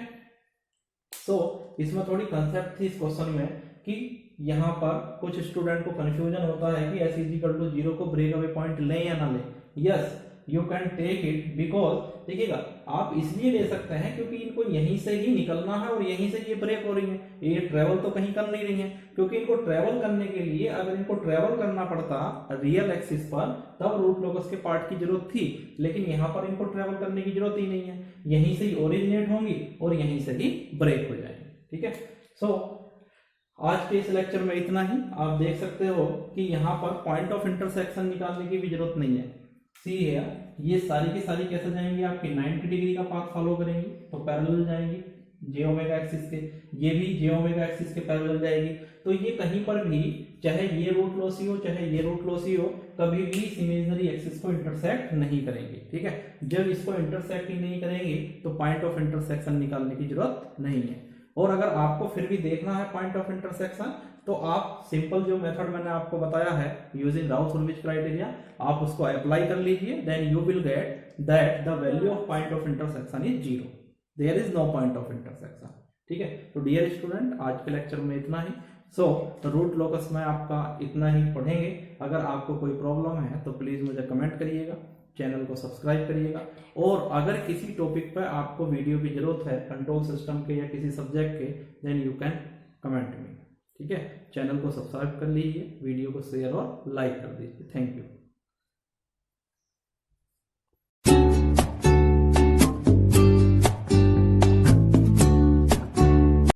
तो इसमें थोड़ी कंसेप्ट थी इस क्वेश्चन में कि यहाँ पर कुछ स्टूडेंट को कंफ्यूजन होता है कि s इज इक्वल टू 0 को ब्रेक अवे पॉइंट लें या ना लें। Yes, you can take it, because देखिएगा आप इसलिए ले सकते हैं क्योंकि इनको यहीं से ही निकलना है और यहीं से ये ब्रेक हो रही है, ये ट्रेवल तो कहीं कर नहीं रही है। क्योंकि इनको ट्रेवल करने के लिए अगर इनको ट्रेवल करना पड़ता रियल एक्सिस पर तब रूट लोकस के पार्ट की जरूरत थी, लेकिन यहाँ पर इनको ट्रेवल करने की जरूरत ही नहीं है, यहीं से ही ओरिजिनेट होंगी और यहीं से ही ब्रेक हो जाएंगी। ठीक है, सो आज के इस लेक्चर में इतना ही। आप देख सकते हो कि यहाँ पर पॉइंट ऑफ इंटरसेक्शन निकालने की भी जरूरत नहीं है। सी है, ये सारी की सारी कैसे जाएंगी, आपकी 90 डिग्री का पाथ फॉलो करेंगी तो पैरेलल जाएंगी जे ओमेगा एक्सिस के, ये भी जे ओमेगा एक्सिस के पैरेलल जाएगी। तो ये कहीं पर भी, चाहे ये रूट लॉसी हो चाहे ये रूट लॉसी हो, कभी भी इस इमेजिनरी एक्सिस को इंटरसेक्ट नहीं करेंगे। ठीक है, जब इसको इंटरसेक्ट ही नहीं करेंगे तो पॉइंट ऑफ इंटरसेक्शन निकालने की जरूरत नहीं है। और अगर आपको फिर भी देखना है पॉइंट ऑफ इंटरसेक्शन, तो आप सिंपल जो मेथड मैंने आपको बताया है यूजिंग राउथ-हॉर्विच क्राइटेरिया, आप उसको अप्लाई कर लीजिए, then you will get that the value of point of intersection is 0, there is no point of intersection. ठीक है, तो डियर स्टूडेंट, आज के लेक्चर में इतना ही। रूट लोकस में आपका इतना ही पढ़ेंगे। अगर आपको कोई प्रॉब्लम है तो प्लीज मुझे कमेंट करिएगा, चैनल को सब्सक्राइब करिएगा, और अगर किसी टॉपिक पर आपको वीडियो की जरूरत है कंट्रोल सिस्टम के या किसी सब्जेक्ट के, then you can comment me. ठीक है, चैनल को सब्सक्राइब कर लीजिए, वीडियो को शेयर और लाइक कर दीजिए। Thank you.